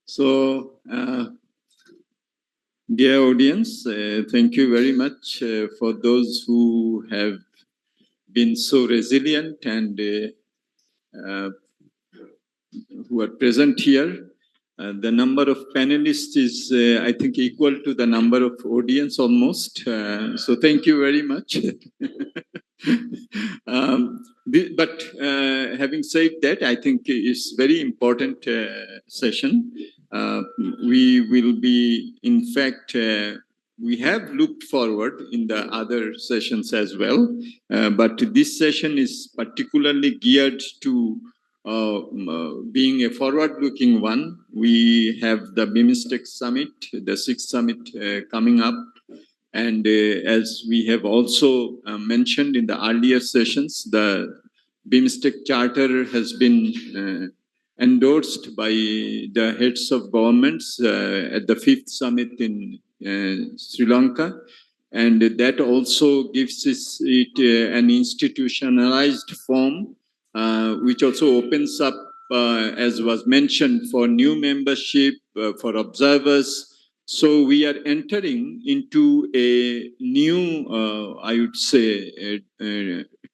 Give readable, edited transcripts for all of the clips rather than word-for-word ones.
So, dear audience, thank you very much for those who have been so resilient and who are present here. The number of panelists is, I think, equal to the number of audience almost. So thank you very much. But having said that, I think it's very important session. We will be, in fact, we have looked forward in the other sessions as well, but this session is particularly geared to being a forward-looking one. We have the BIMSTEC summit, the sixth summit coming up. And as we have also mentioned in the earlier sessions, the BIMSTEC charter has been endorsed by the heads of governments at the fifth summit in Sri Lanka. And that also gives it an institutionalized form, which also opens up, as was mentioned, for new membership, for observers. So we are entering into a new, I would say,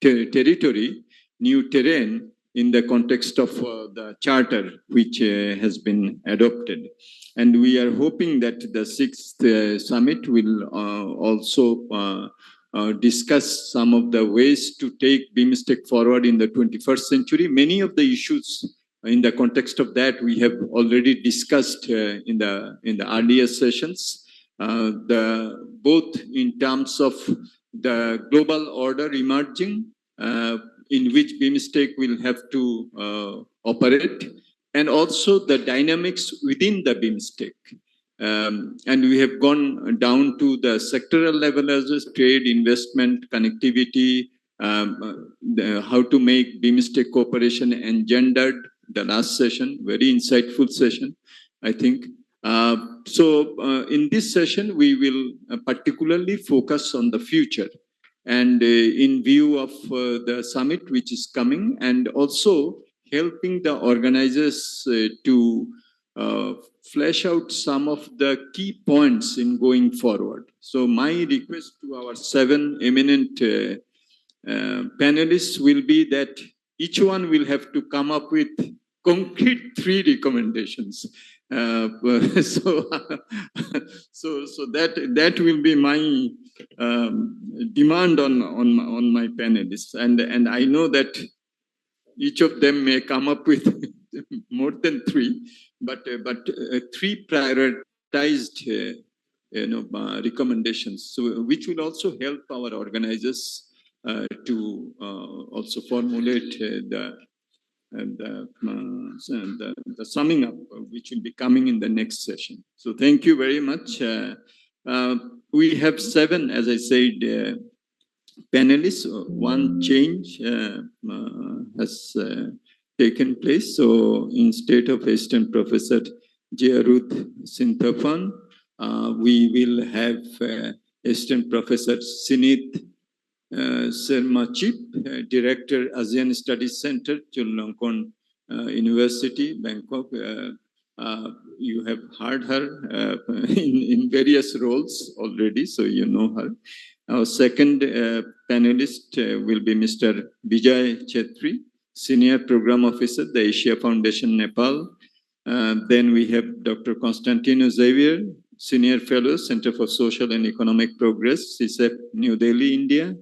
territory, new terrain in the context of the charter which has been adopted. And we are hoping that the sixth summit will also discuss some of the ways to take BIMSTEC forward in the 21st century. Many of the issues in the context of that we have already discussed in the earlier sessions, both in terms of the global order emerging, in which BIMSTEC will have to operate, and also the dynamics within the BIMSTEC. And we have gone down to the sectoral level as a trade, investment, connectivity, how to make BIMSTEC cooperation engendered, the last session, very insightful session, I think. So in this session, we will particularly focus on the future and in view of the summit which is coming, and also helping the organizers to flesh out some of the key points in going forward. So my request to our 7 eminent panelists will be that each one will have to come up with concrete 3 recommendations. So that will be my demand on my panelists, and I know that each of them may come up with more than 3, but 3 prioritized recommendations, so which will also help our organizers to also formulate the summing up, which will be coming in the next session. So thank you very much. We have 7, as I said, panelists. One change has taken place. So instead of Assistant Professor Jia Ruth Sinthapan, we will have Assistant Professor Sinith Sermachip, Director, ASEAN Studies Center, Chulalongkorn University, Bangkok. You have heard her in various roles already, so you know her. Our second panelist will be Mr. Vijay Chetri, Senior Program Officer, the Asia Foundation, Nepal. Then we have Dr. Constantino Xavier, Senior Fellow, Center for Social and Economic Progress, CSEP, New Delhi, India.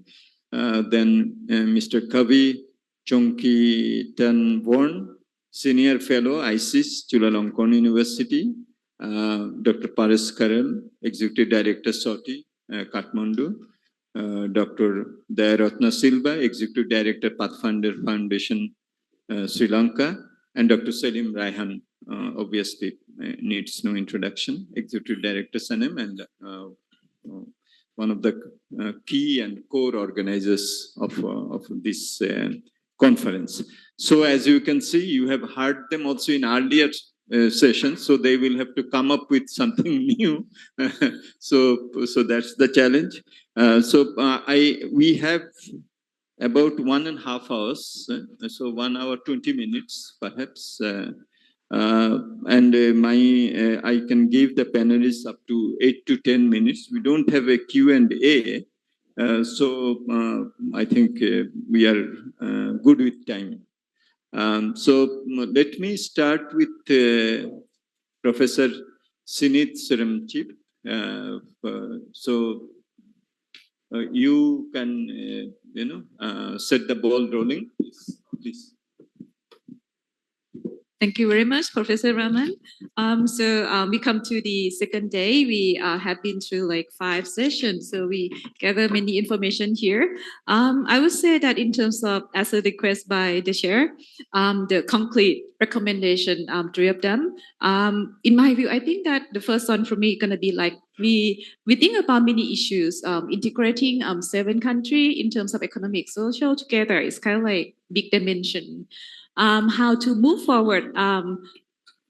Then Mr. Kavi Chongkitanvorn, Senior Fellow, ISIS, Chulalongkorn University. Dr. Paresh Karel, Executive Director, SOTI, Kathmandu. Dr. Dayaratna Silva, Executive Director, Pathfinder Foundation, Sri Lanka. And Dr. Selim Raihan, obviously needs no introduction, Executive Director, SANEM, and one of the key and core organizers of this conference. So as you can see, you have heard them also in earlier sessions, so they will have to come up with something new. So that's the challenge. We have about 1.5 hours, so 1 hour 20 minutes perhaps I can give the panelists up to 8 to 10 minutes. We don't have a Q&A, I think we are good with time. Let me start with Professor Sinit Siramchip. You can, set the ball rolling, please. Thank you very much, Professor Raman. We come to the second day. We have been through like 5 sessions, so we gather many information here. I would say that in terms of, as a request by the chair, the concrete recommendation, 3 of them. In my view, I think that the first one for me is going to be like we think about many issues. Integrating 7 countries in terms of economic, social together is kind of like big dimension. How to move forward.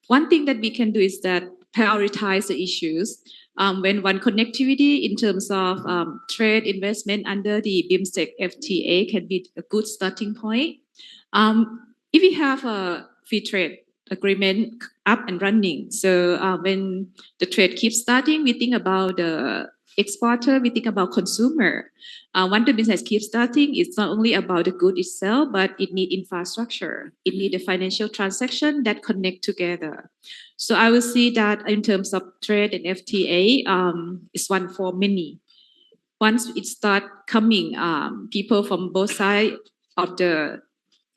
One thing that we can do is that prioritize the issues. When one connectivity in terms of trade investment under the BIMSTEC FTA can be a good starting point. If we have a free trade agreement up and running, so when the trade keeps starting, we think about the exporter, we think about consumer. When the business keeps starting, it's not only about the good itself, but it needs infrastructure. It needs a financial transaction that connect together. So I will see that in terms of trade and FTA, is one for many. Once it start coming, people from both sides of the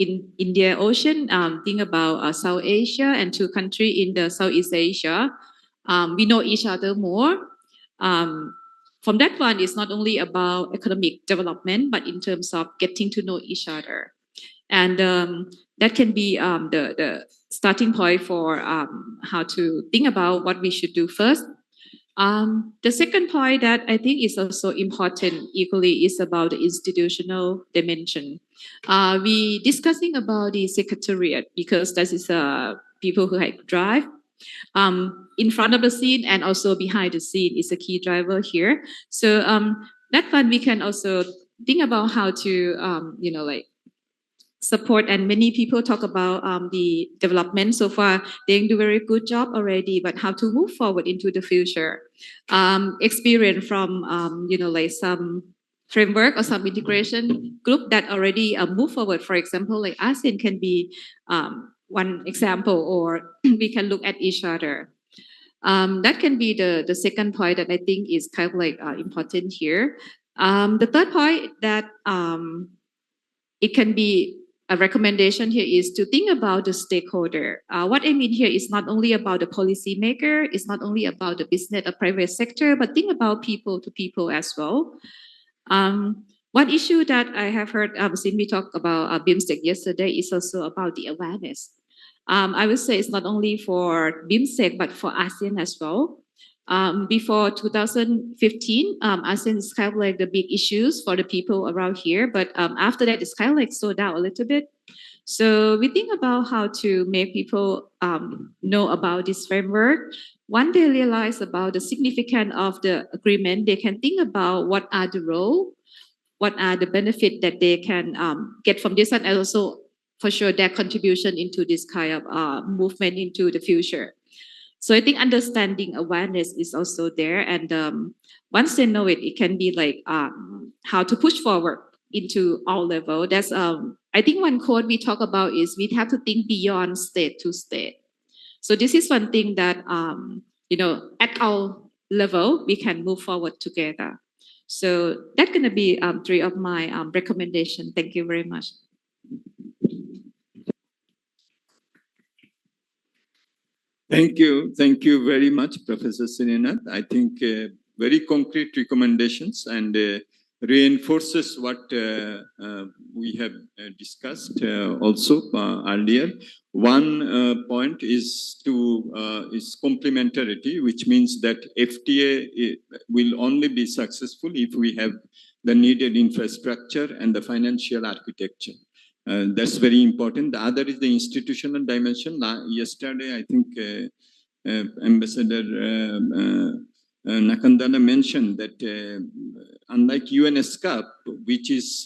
India Ocean, think about South Asia and 2 countries in the Southeast Asia. We know each other more. From that one, it's not only about economic development, but in terms of getting to know each other. And that can be the starting point for how to think about what we should do first. The second point that I think is also important equally is about the institutional dimension. We discussing about the secretariat because that is people who drive. In front of the scene and also behind the scene is a key driver here. So that one we can also think about how to support, and many people talk about the development so far. They do a very good job already, but how to move forward into the future. Experience from some framework or some integration group that already move forward. For example, like ASEAN can be one example, or we can look at each other. That can be the second point that I think is kind of like important here. The third point that it can be a recommendation here is to think about the stakeholder. What I mean here is not only about the policy maker, it's not only about the business or private sector, but think about people to people as well. One issue that I have heard since we talked about BIMSTEC yesterday is also about the awareness. I would say it's not only for BIMSTEC, but for ASEAN as well. Before 2015, ASEAN is kind of like the big issues for the people around here. But after that, it's kind of like slowed down a little bit. So we think about how to make people know about this framework. Once they realize about the significance of the agreement, they can think about what are the role, what are the benefits that they can get from this, and also for sure their contribution into this kind of movement into the future. So I think understanding awareness is also there, and once they know it, it can be like how to push forward into all level. That's I think one quote we talk about is we have to think beyond state to state. So this is one thing that at all level we can move forward together. So that's gonna be 3 of my recommendations. Thank you very much. Thank you very much, Professor Sininath. I think very concrete recommendations and reinforces what we have discussed also earlier. One point is complementarity, which means that FTA will only be successful if we have the needed infrastructure and the financial architecture. That's very important. The other is the institutional dimension. Yesterday, I think Ambassador Nakandana mentioned that unlike UNESCAP, which is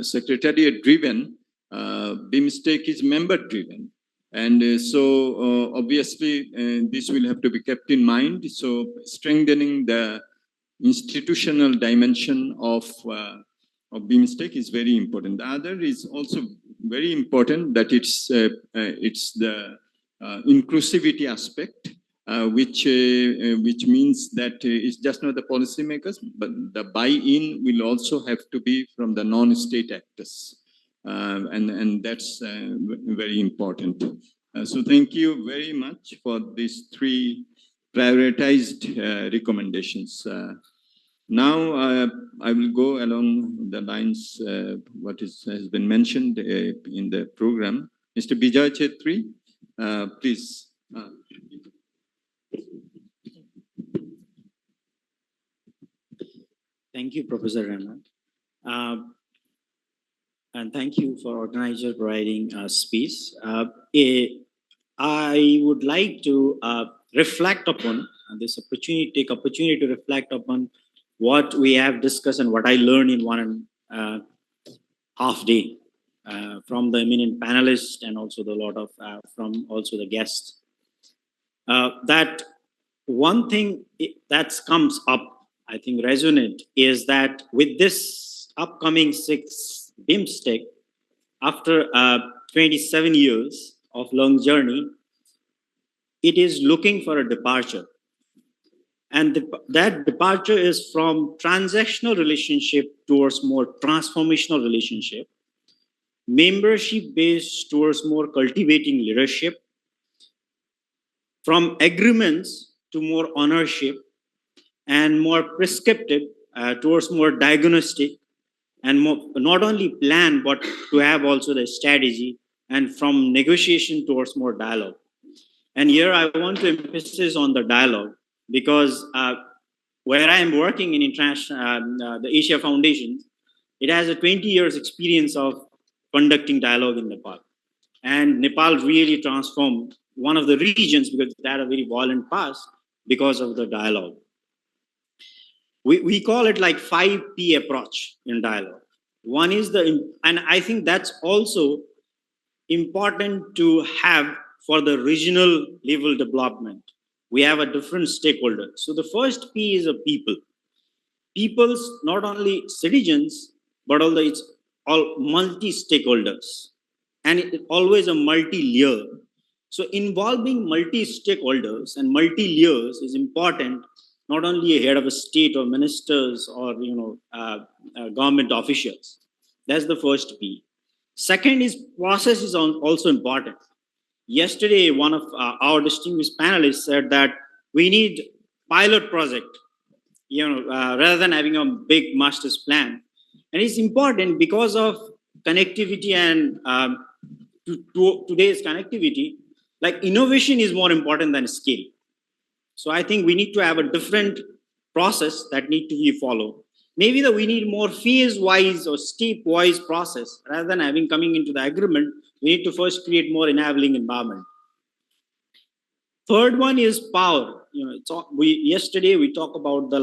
secretariat driven, BIMSTEC is member driven. And obviously, this will have to be kept in mind. So strengthening the institutional dimension of BIMSTEC is very important. The other is also very important, that it's the inclusivity aspect, which means that it's just not the policymakers, but the buy-in will also have to be from the non-state actors, and that's very important. So thank you very much for these three prioritized recommendations. Now, I will go along the lines what has been mentioned in the program. Mr. Bijay Chetri, please. Thank you, Professor Rahman. And thank you for organizer providing space. I would like to reflect upon this opportunity, take opportunity to reflect upon what we have discussed and what I learned in 1.5 day from the eminent panelists and also the lot of from also the guests. That one thing that comes up, I think resonant, is that with this upcoming 6th BIMSTEC, after 27 years of long journey, it is looking for a departure. And that departure is from transactional relationship towards more transformational relationship, membership based towards more cultivating leadership, from agreements to more ownership, and more prescriptive towards more diagnostic, and more, not only plan, but to have also the strategy, and from negotiation towards more dialogue. And here I want to emphasize on the dialogue, because where I am working in international, the Asia Foundation, it has a 20 years experience of conducting dialogue in Nepal. And Nepal really transformed one of the regions because it had a very violent past because of the dialogue. We call it like 5P approach in dialogue. One is and I think that's also important to have for the regional level development. We have a different stakeholder. So the first P is a people. People's not only citizens, but also it's all multi-stakeholders. And it's always a multi-layer. So involving multi-stakeholders and multi-layers is important, not only a head of a state or ministers or government officials. That's the first P. Second is process is also important. Yesterday, one of our distinguished panelists said that we need pilot project, rather than having a big master's plan. And it's important because of connectivity and today's connectivity, like innovation is more important than scale. So I think we need to have a different process that need to be followed. Maybe we need more phase-wise or step-wise process rather than having coming into the agreement. We need to first create more enabling environment. Third one is power. Yesterday we talked about the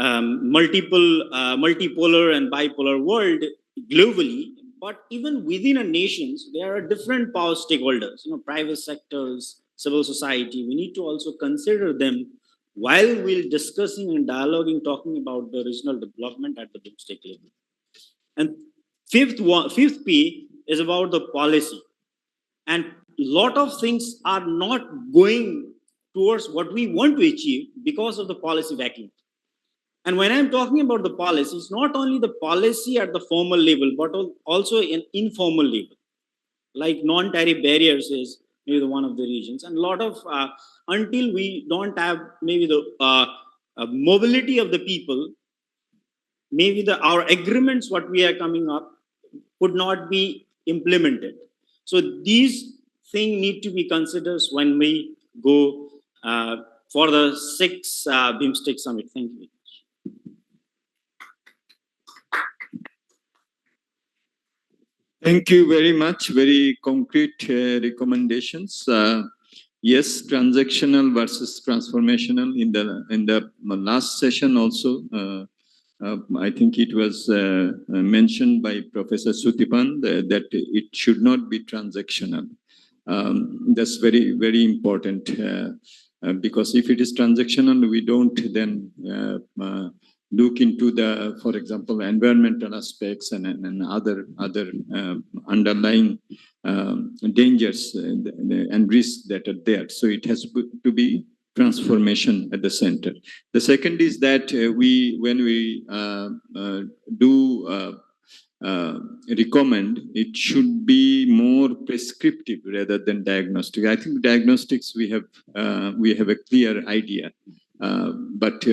multipolar and bipolar world globally, but even within a nations, there are different power stakeholders. Private sectors, civil society. We need to also consider them while we're discussing and dialoguing, talking about the regional development at the BIMSTEC level. And fifth P is about the policy. And a lot of things are not going towards what we want to achieve because of the policy vacuum. And when I'm talking about the policy, it's not only the policy at the formal level, but also in informal level. Like non-tariff barriers is maybe one of the regions. And a lot of, until we don't have maybe the mobility of the people, maybe our agreements, what we are coming up, could not be implemented. So these things need to be considered when we go for the 6th BIMSTEC summit. Thank you. Thank you very much. Very concrete recommendations. Yes, transactional versus transformational. In the last session also, I think it was mentioned by Professor Sutipan that it should not be transactional. That's very, very important because if it is transactional, we don't then look into the, for example, environmental aspects and other underlying dangers and risks that are there. So it has to be transformation at the center. The second is that when we do recommend, it should be more prescriptive rather than diagnostic. I think diagnostics we have a clear idea, but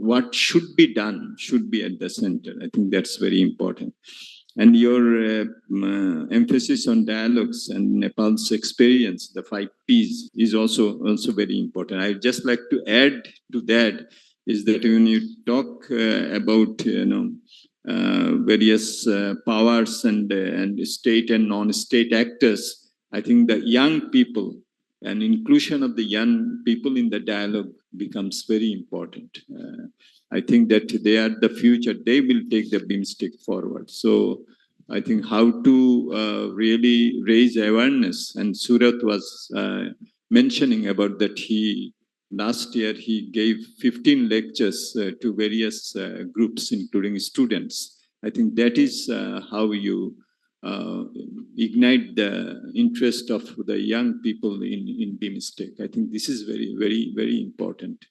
what should be done should be at the center. I think that's very important. And your emphasis on dialogues and Nepal's experience, the 5 Ps, is also very important. I'd just like to add to that is that when you talk about various powers and state and non-state actors, I think the young people and inclusion of the young people in the dialogue becomes very important. I think that they are the future. They will take the BIMSTEC forward. So I think how to really raise awareness. And Surat was mentioning about that last year he gave 15 lectures to various groups, including students. I think that is how you ignite the interest of the young people in BIMSTEC. I think this is very, very, very important,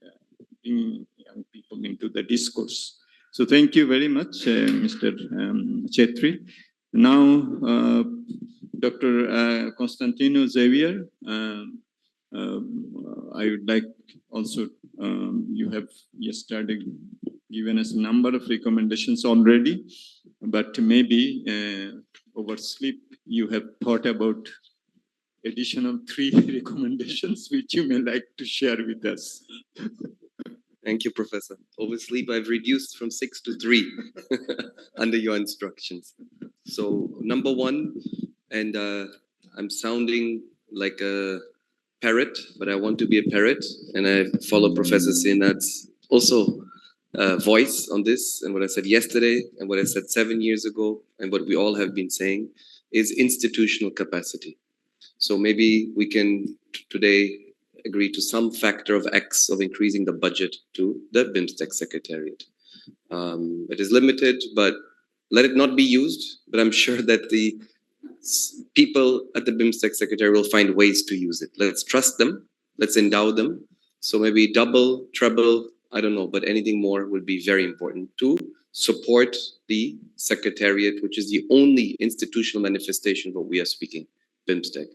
bringing young people into the discourse. So thank you very much, Mr. Chetri. Now, Dr. Constantino Xavier, I would like also, you have yesterday given us a number of recommendations already, but maybe oversleep, you have thought about additional 3 recommendations which you may like to share with us. Thank you, Professor. Oversleep, I've reduced from 6 to 3 under your instructions. So number 1, and I'm sounding like a parrot, but I want to be a parrot, and I follow Professor Sinat's also voice on this, and what I said yesterday, and what I said 7 years ago, and what we all have been saying is institutional capacity. So maybe we can today agree to some factor of X of increasing the budget to the BIMSTEC Secretariat. It is limited, but let it not be used. But I'm sure that the people at the BIMSTEC Secretariat will find ways to use it. Let's trust them. Let's endow them. So maybe double, treble, I don't know, but anything more would be very important to support the Secretariat, which is the only institutional manifestation of what we are speaking, BIMSTEC.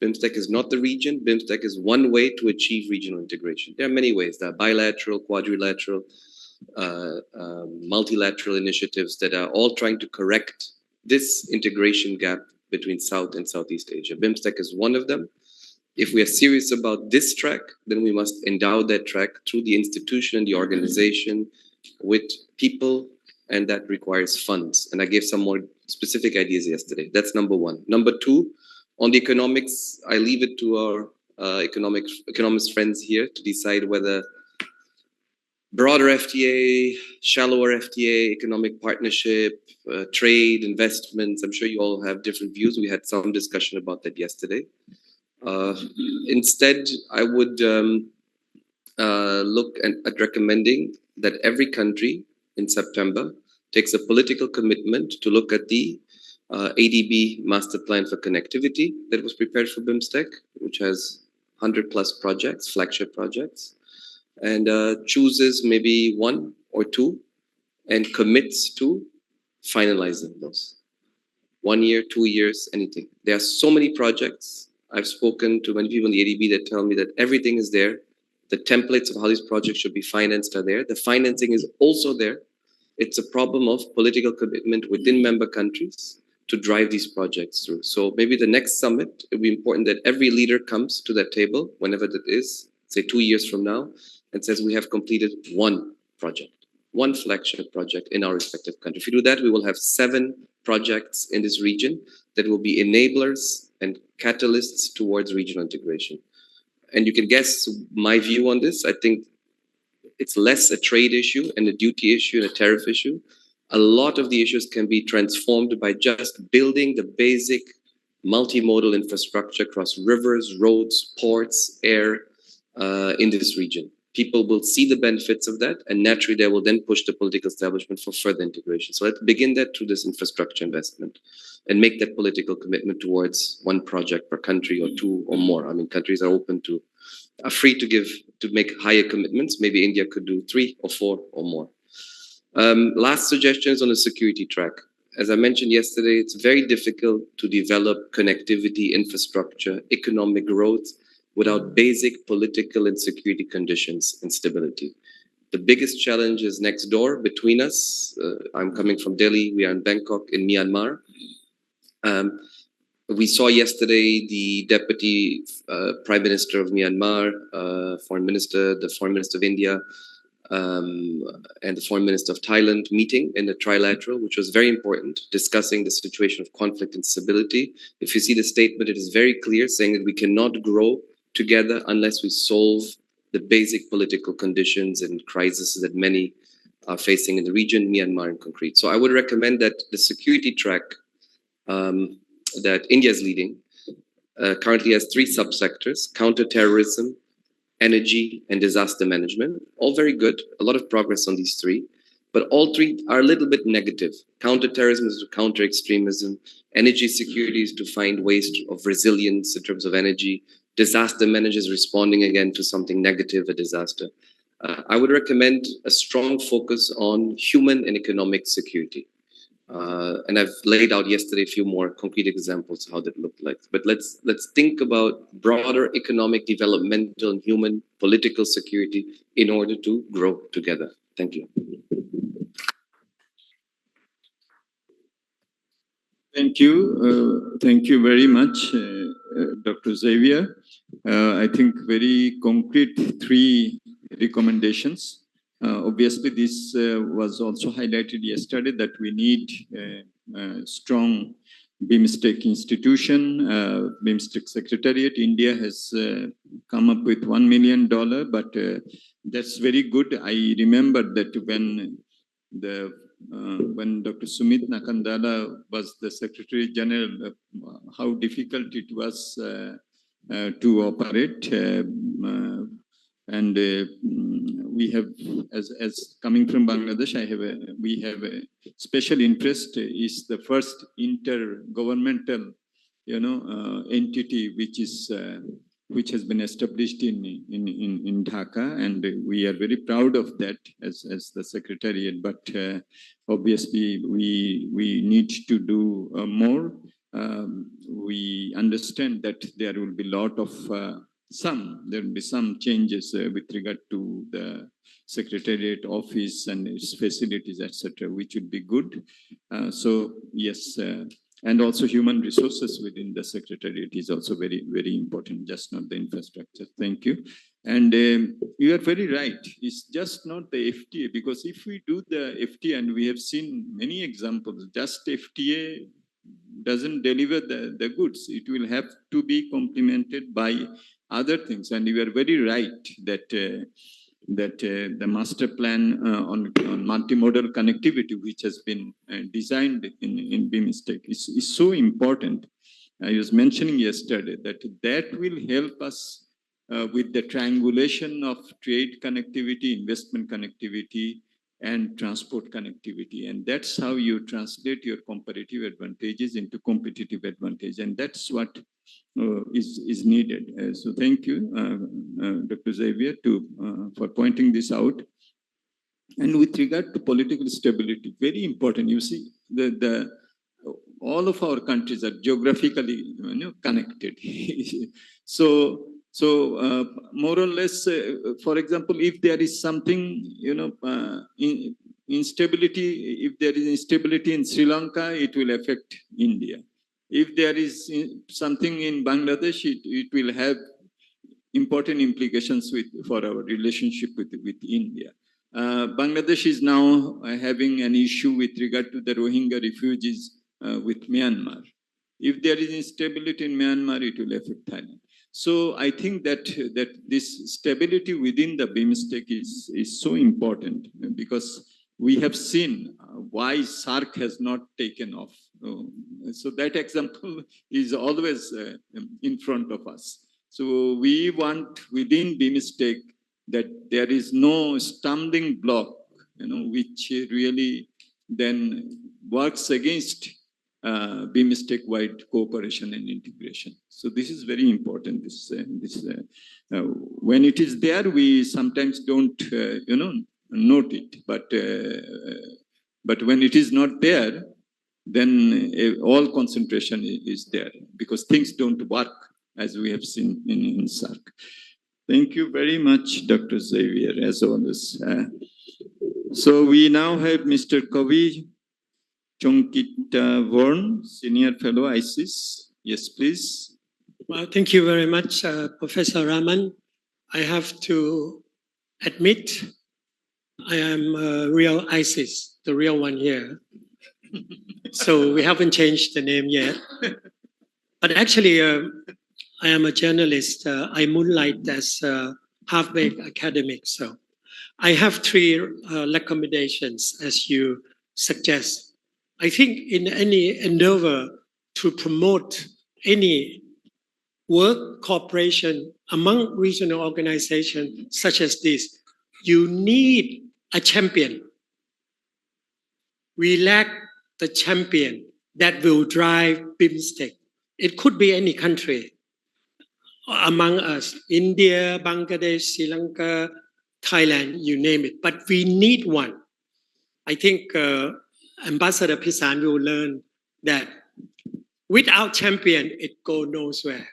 BIMSTEC is not the region. BIMSTEC is one way to achieve regional integration. There are many ways. There are bilateral, quadrilateral, multilateral initiatives that are all trying to correct this integration gap between South and Southeast Asia. BIMSTEC is one of them. If we are serious about this track, then we must endow that track through the institution and the organization with people, and that requires funds. And I gave some more specific ideas yesterday. That's number 1. Number 2, on the economics, I leave it to our economist friends here to decide whether broader FTA, shallower FTA, economic partnership, trade, investments. I'm sure you all have different views. We had some discussion about that yesterday. Instead, I would look at recommending that every country in September takes a political commitment to look at the ADB Master Plan for Connectivity that was prepared for BIMSTEC, which has 100+ projects, flagship projects, and chooses maybe 1 or 2 and commits to finalizing those. 1 year, 2 years, anything. There are so many projects. I've spoken to many people in the ADB that tell me that everything is there. The templates of how these projects should be financed are there. The financing is also there. It's a problem of political commitment within member countries to drive these projects through. So maybe the next summit, it would be important that every leader comes to that table, whenever that is, say 2 years from now, and says we have completed 1 project, 1 flagship project in our respective country. If we do that, we will have 7 projects in this region that will be enablers and catalysts towards regional integration. And you can guess my view on this. I think it's less a trade issue and a duty issue and a tariff issue. A lot of the issues can be transformed by just building the basic multimodal infrastructure across rivers, roads, ports, air in this region. People will see the benefits of that, and naturally they will then push the political establishment for further integration. So let's begin that through this infrastructure investment and make that political commitment towards one project per country or two or more. I mean, countries are free to make higher commitments. Maybe India could do 3 or 4 or more. Last suggestions on the security track. As I mentioned yesterday, it's very difficult to develop connectivity, infrastructure, economic growth without basic political and security conditions and stability. The biggest challenge is next door between us. I'm coming from Delhi, we are in Bangkok in Myanmar. We saw yesterday the Deputy Prime Minister of Myanmar, Foreign Minister, the Foreign Minister of India, and the Foreign Minister of Thailand meeting in a trilateral, which was very important, discussing the situation of conflict and stability. If you see the statement, it is very clear, saying that we cannot grow together unless we solve the basic political conditions and crises that many are facing in the region, Myanmar in concrete. So I would recommend that the security track that India is leading currently has 3 subsectors: counterterrorism, energy, and disaster management. All very good, a lot of progress on these 3, but all 3 are a little bit negative. Counterterrorism is to counter extremism, energy security is to find ways of resilience in terms of energy, disaster management is responding again to something negative, a disaster. I would recommend a strong focus on human and economic security. And I've laid out yesterday a few more concrete examples how that looked like. But let's think about broader economic, developmental, and human political security in order to grow together. Thank you. Thank you. Thank you very much, Dr. Xavier. I think very concrete 3 recommendations. Obviously, this was also highlighted yesterday that we need a strong BIMSTEC institution, BIMSTEC Secretariat. India has come up with $1 million, but that's very good. I remember that when Dr. Sumit Nakandala was the Secretary General, how difficult it was to operate. And we have, as coming from Bangladesh, we have a special interest. Is the first intergovernmental, entity which has been established in Dhaka, and we are very proud of that as the Secretariat. But obviously, we need to do more. We understand that there will be a lot of there will be some changes with regard to the Secretariat office and its facilities, etc., which would be good. So yes, and also human resources within the Secretariat is also very, very important, just not the infrastructure. Thank you. And you are very right. It's just not the FTA, because if we do the FTA, and we have seen many examples, just FTA doesn't deliver the goods. It will have to be complemented by other things. And you are very right that the master plan on multimodal connectivity, which has been designed in BIMSTEC, is so important. I was mentioning yesterday that will help us with the triangulation of trade connectivity, investment connectivity, and transport connectivity. And that's how you translate your comparative advantages into competitive advantage. And that's what is needed. So thank you, Dr. Xavier, for pointing this out. And with regard to political stability, very important. You see, all of our countries are geographically connected. So more or less, for example, if there is something, instability, if there is instability in Sri Lanka, it will affect India. If there is something in Bangladesh, it will have important implications for our relationship with India. Bangladesh is now having an issue with regard to the Rohingya refugees with Myanmar. If there is instability in Myanmar, it will affect Thailand. So I think that this stability within the BIMSTEC is so important, because we have seen why SARC has not taken off. So that example is always in front of us. So we want within BIMSTEC that there is no stumbling block, which really then works against BIMSTEC-wide cooperation and integration. So this is very important. When it is there, we sometimes don't, note it. But when it is not there, then all concentration is there because things don't work as we have seen in SARC. Thank you very much, Dr. Xavier, as always. So we now have Mr. Kavi Chonkita Vorn, Senior Fellow, ISIS. Yes, please. Well, thank you very much, Professor Raman. I have to admit, I am a real ISIS, the real one here. So we haven't changed the name yet. But actually, I am a journalist. I moonlight as a half-baked academic. So I have three recommendations, as you suggest. I think in any endeavor to promote any work cooperation among regional organizations such as this, you need a champion. We lack the champion that will drive BIMSTEC. It could be any country among us, India, Bangladesh, Sri Lanka, Thailand, you name it. But we need one. I think Ambassador Pisan will learn that without champion, it goes nowhere.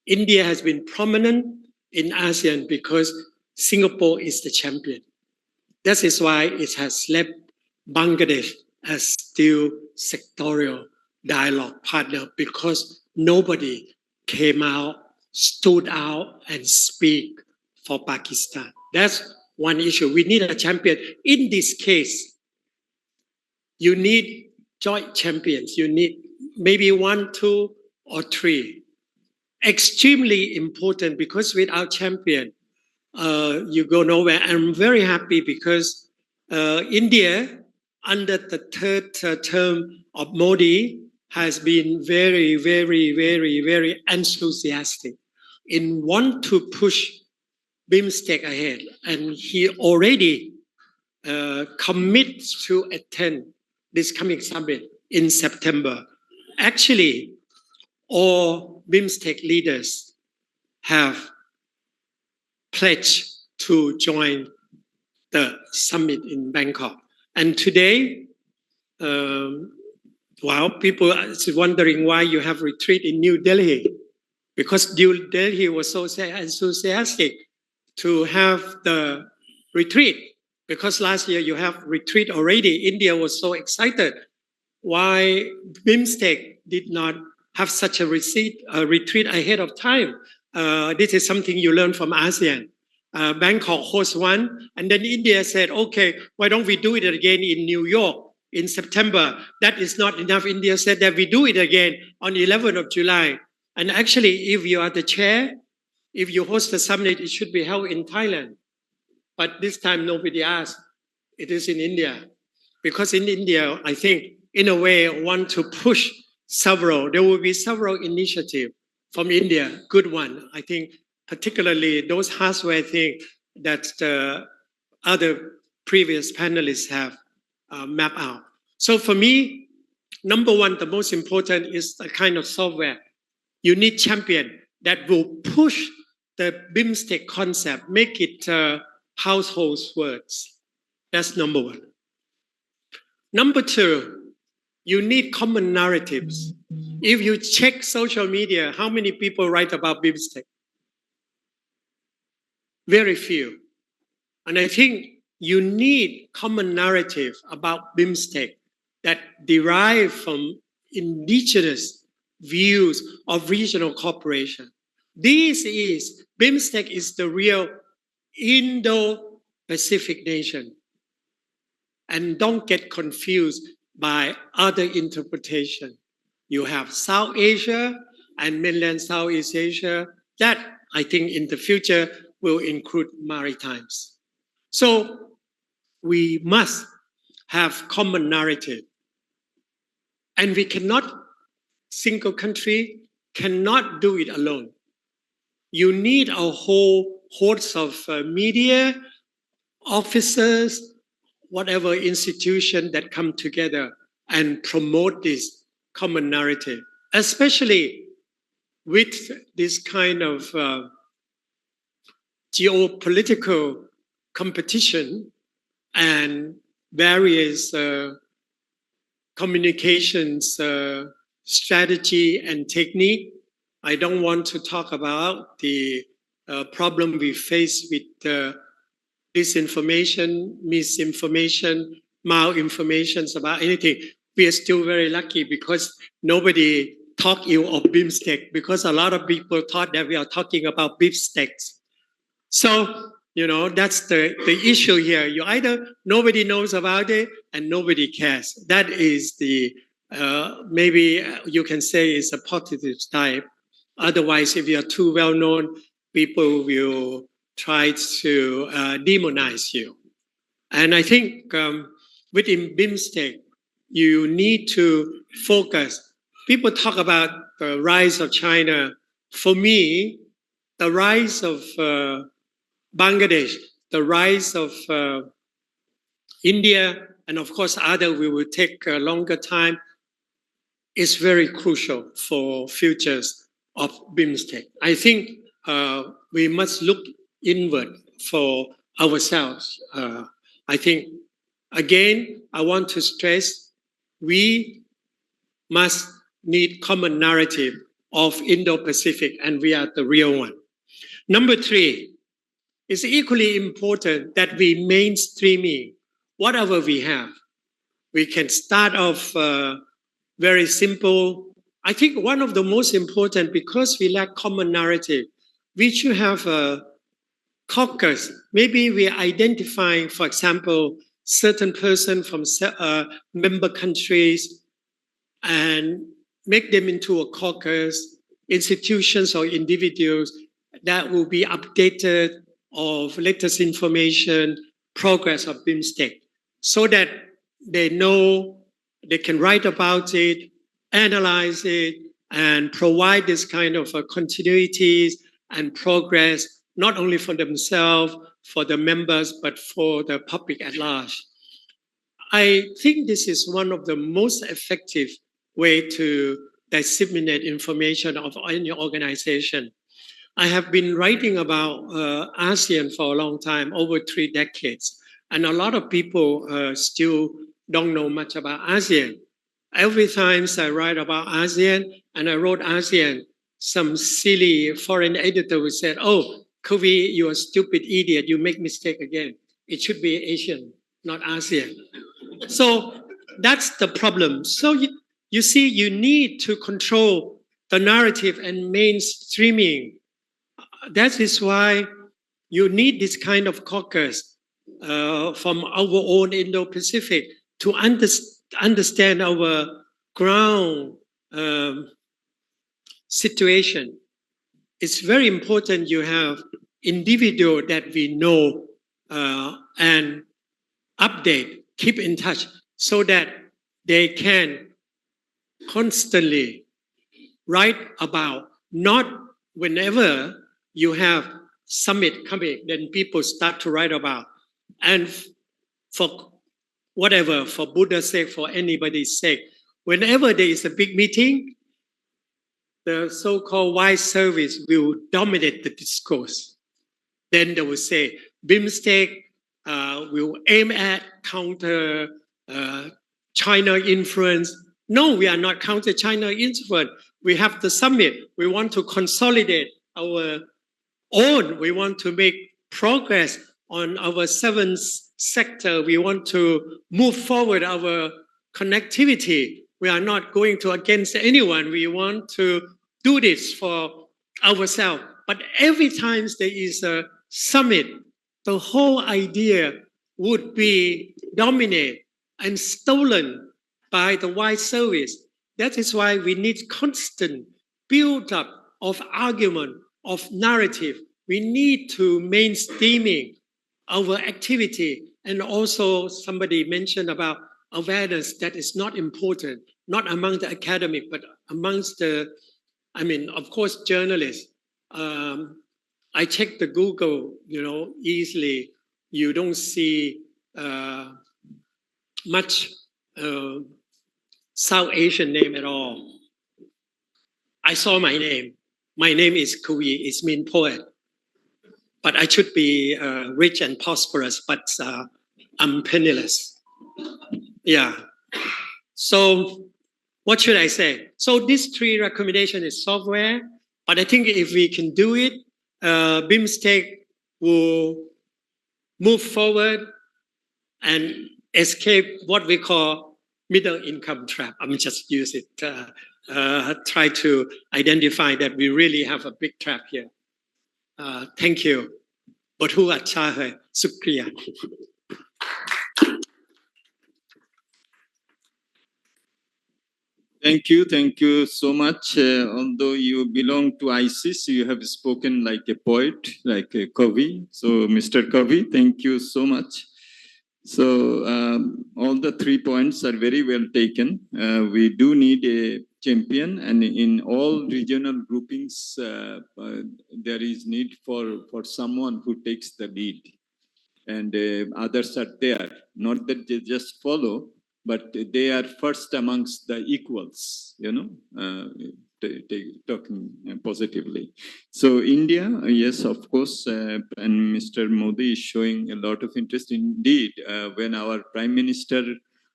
India has been prominent in ASEAN because Singapore is the champion. That is why it has left Bangladesh as still sectorial dialogue partner because nobody came out, stood out and speak for Pakistan. That's one issue. We need a champion. In this case, you need joint champions. You need maybe 1, 2, or 3. Extremely important because without champion, you go nowhere. I'm very happy because India, under the third term of Modi, has been very, very, very, very enthusiastic in want to push BIMSTEC ahead. And he already commits to attend this coming summit in September. Actually, all BIMSTEC leaders have pledged to join the summit in Bangkok. And today, people are wondering why you have retreat in New Delhi, because New Delhi was so enthusiastic to have the retreat, because last year you have retreat already. India was so excited. Why BIMSTEC did not have such a retreat ahead of time? This is something you learn from ASEAN. Bangkok hosts one, and then India said, okay, why don't we do it again in New York in September? That is not enough. India said that we do it again on 11th of July. And actually, if you are the chair, if you host the summit, it should be held in Thailand. But this time nobody asked. It is in India. Because in India, I think, in a way, want to push several. There will be several initiatives from India, good one. I think particularly those hardware things that the other previous panelists have mapped out. So for me, number one, the most important is the kind of software. You need champion that will push the BIMSTEC concept, make it household words. That's number one. Number two, you need common narratives. If you check social media, how many people write about BIMSTEC? Very few. And I think you need common narrative about BIMSTEC that derive from indigenous views of regional cooperation. BIMSTEC is the real Indo-Pacific nation. And don't get confused by other interpretation. You have South Asia and mainland Southeast Asia. That, I think, in the future will include maritimes. So we must have common narrative. And we cannot, single country cannot do it alone. You need a whole host of media, officers, whatever institution that come together and promote this common narrative, especially with this kind of geopolitical competition and various communications strategy and technique. I don't want to talk about the problem we face with disinformation, misinformation, malinformations about anything. We are still very lucky because nobody talk ill of BIMSTEC, because a lot of people thought that we are talking about BIMSTECs. So, you know, that's the issue here. You either nobody knows about it and nobody cares. That is the, maybe you can say it's a positive type. Otherwise, if you are too well known, people will try to demonize you. And I think within BIMSTEC, you need to focus. People talk about the rise of China. For me, the rise of Bangladesh, the rise of India, and of course other we will take a longer time, is very crucial for futures of BIMSTEC. I think we must look inward for ourselves. I think, again, I want to stress, we must need common narrative of Indo-Pacific, and we are the real one. Number 3, it's equally important that we mainstreaming whatever we have. We can start off very simple. I think one of the most important, because we lack common narrative, we should have a caucus. Maybe we are identifying, for example, certain person from member countries and make them into a caucus, institutions or individuals that will be updated of latest information, progress of BIMSTEC, so that they know they can write about it, analyze it, and provide this kind of continuities and progress, not only for themselves, for the members, but for the public at large. I think this is one of the most effective way to disseminate information of any organization. I have been writing about ASEAN for a long time, over 3 decades, and a lot of people still don't know much about ASEAN. Every time I write about ASEAN, and I wrote ASEAN, some silly foreign editor would say, "Oh, Kovi, you're a stupid idiot, you make mistake again. It should be Asian, not ASEAN." So that's the problem. So you see, you need to control the narrative and mainstreaming. That is why you need this kind of caucus from our own Indo-Pacific to understand our ground situation. It's very important you have individual that we know and update, keep in touch, so that they can constantly write about, not whenever you have summit coming, then people start to write about. And for whatever, for Buddha's sake, for anybody's sake, whenever there is a big meeting, the so-called wise service will dominate the discourse. Then they will say, BIMSTEC will aim at counter China influence. No, we are not counter China influence. We have the summit. We want to consolidate our own. We want to make progress on our 7th sector. We want to move forward our connectivity. We are not going to against anyone. We want to do this for ourselves. But every time there is a summit, the whole idea would be dominated and stolen by the wide service. That is why we need constant build up of argument, of narrative. We need to mainstreaming our activity. And also somebody mentioned about awareness that is not important. not among the academic, but amongst the, I mean, of course, journalists. I check the Google, easily. You don't see much South Asian name at all. I saw my name. My name is Kuyi. It means poet. But I should be rich and prosperous, but I'm penniless. Yeah. So what should I say? So these three recommendations is software, but I think if we can do it, BIMSTEC will move forward and escape what we call middle income trap. I'm just use it, try to identify that we really have a big trap here. Thank you. Bothu acha hai, shukriya. Thank you so much. Although you belong to ISIS, you have spoken like a poet, like a Kavi. So, Mr. Kavi, thank you so much. So, all the 3 points are very well taken. We do need a champion, and in all regional groupings, there is need for someone who takes the lead. And others are there, not that they just follow, but they are first amongst the equals, talking positively. So India, yes, of course, and Mr. Modi is showing a lot of interest. Indeed, when our Prime Minister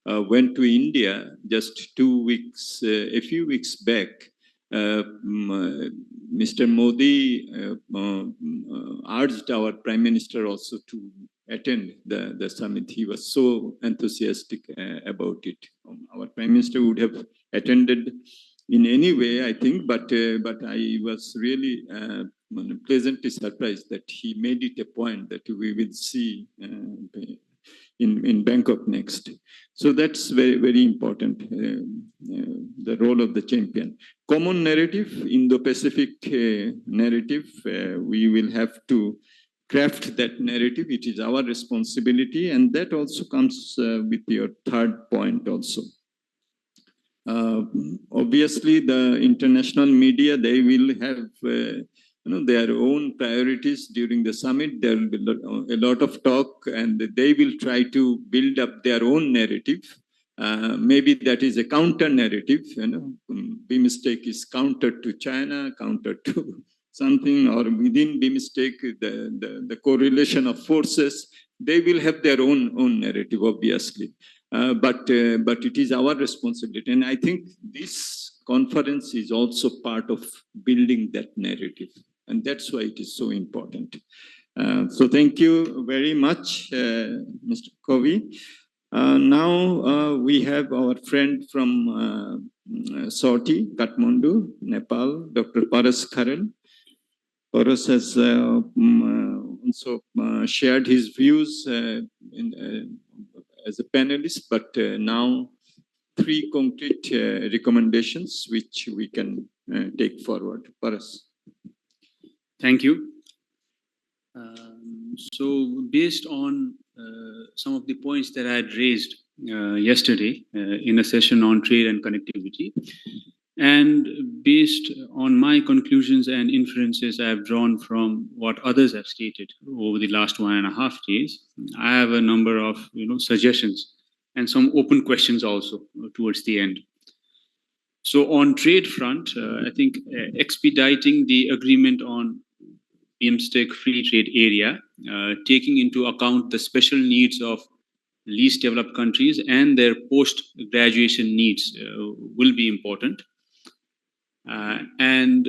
went to India just 2 weeks, a few weeks back, Mr. Modi urged our Prime Minister also to attend the summit. He was so enthusiastic about it. Our Prime Minister would have attended in any way, I think, but I was really pleasantly surprised that he made it a point that we will see in Bangkok next. So that's very, very important, the role of the champion. Common narrative, Indo-Pacific narrative, we will have to craft that narrative. It is our responsibility, and that also comes with your third point also. Obviously, the international media, they will have their own priorities during the summit. There will be a lot of talk, and they will try to build up their own narrative. Maybe that is a counter narrative. BIMSTEC is counter to China, counter to something, or within BIMSTEC, the correlation of forces. They will have their own narrative, obviously. But it is our responsibility. And I think this conference is also part of building that narrative. And that's why it is so important. So thank you very much, Mr. Kovi. Now we have our friend from Sorti, Kathmandu, Nepal, Dr. Paras Kharan. Paras has also shared his views as a panelist, but now 3 concrete recommendations which we can take forward. Paras. Thank you. So based on some of the points that I had raised yesterday in a session on trade and connectivity, and based on my conclusions and inferences I have drawn from what others have stated over the last 1.5 days, I have a number of suggestions and some open questions also towards the end. So on trade front, I think expediting the agreement on BIMSTEC free trade area, taking into account the special needs of least developed countries and their post-graduation needs will be important. And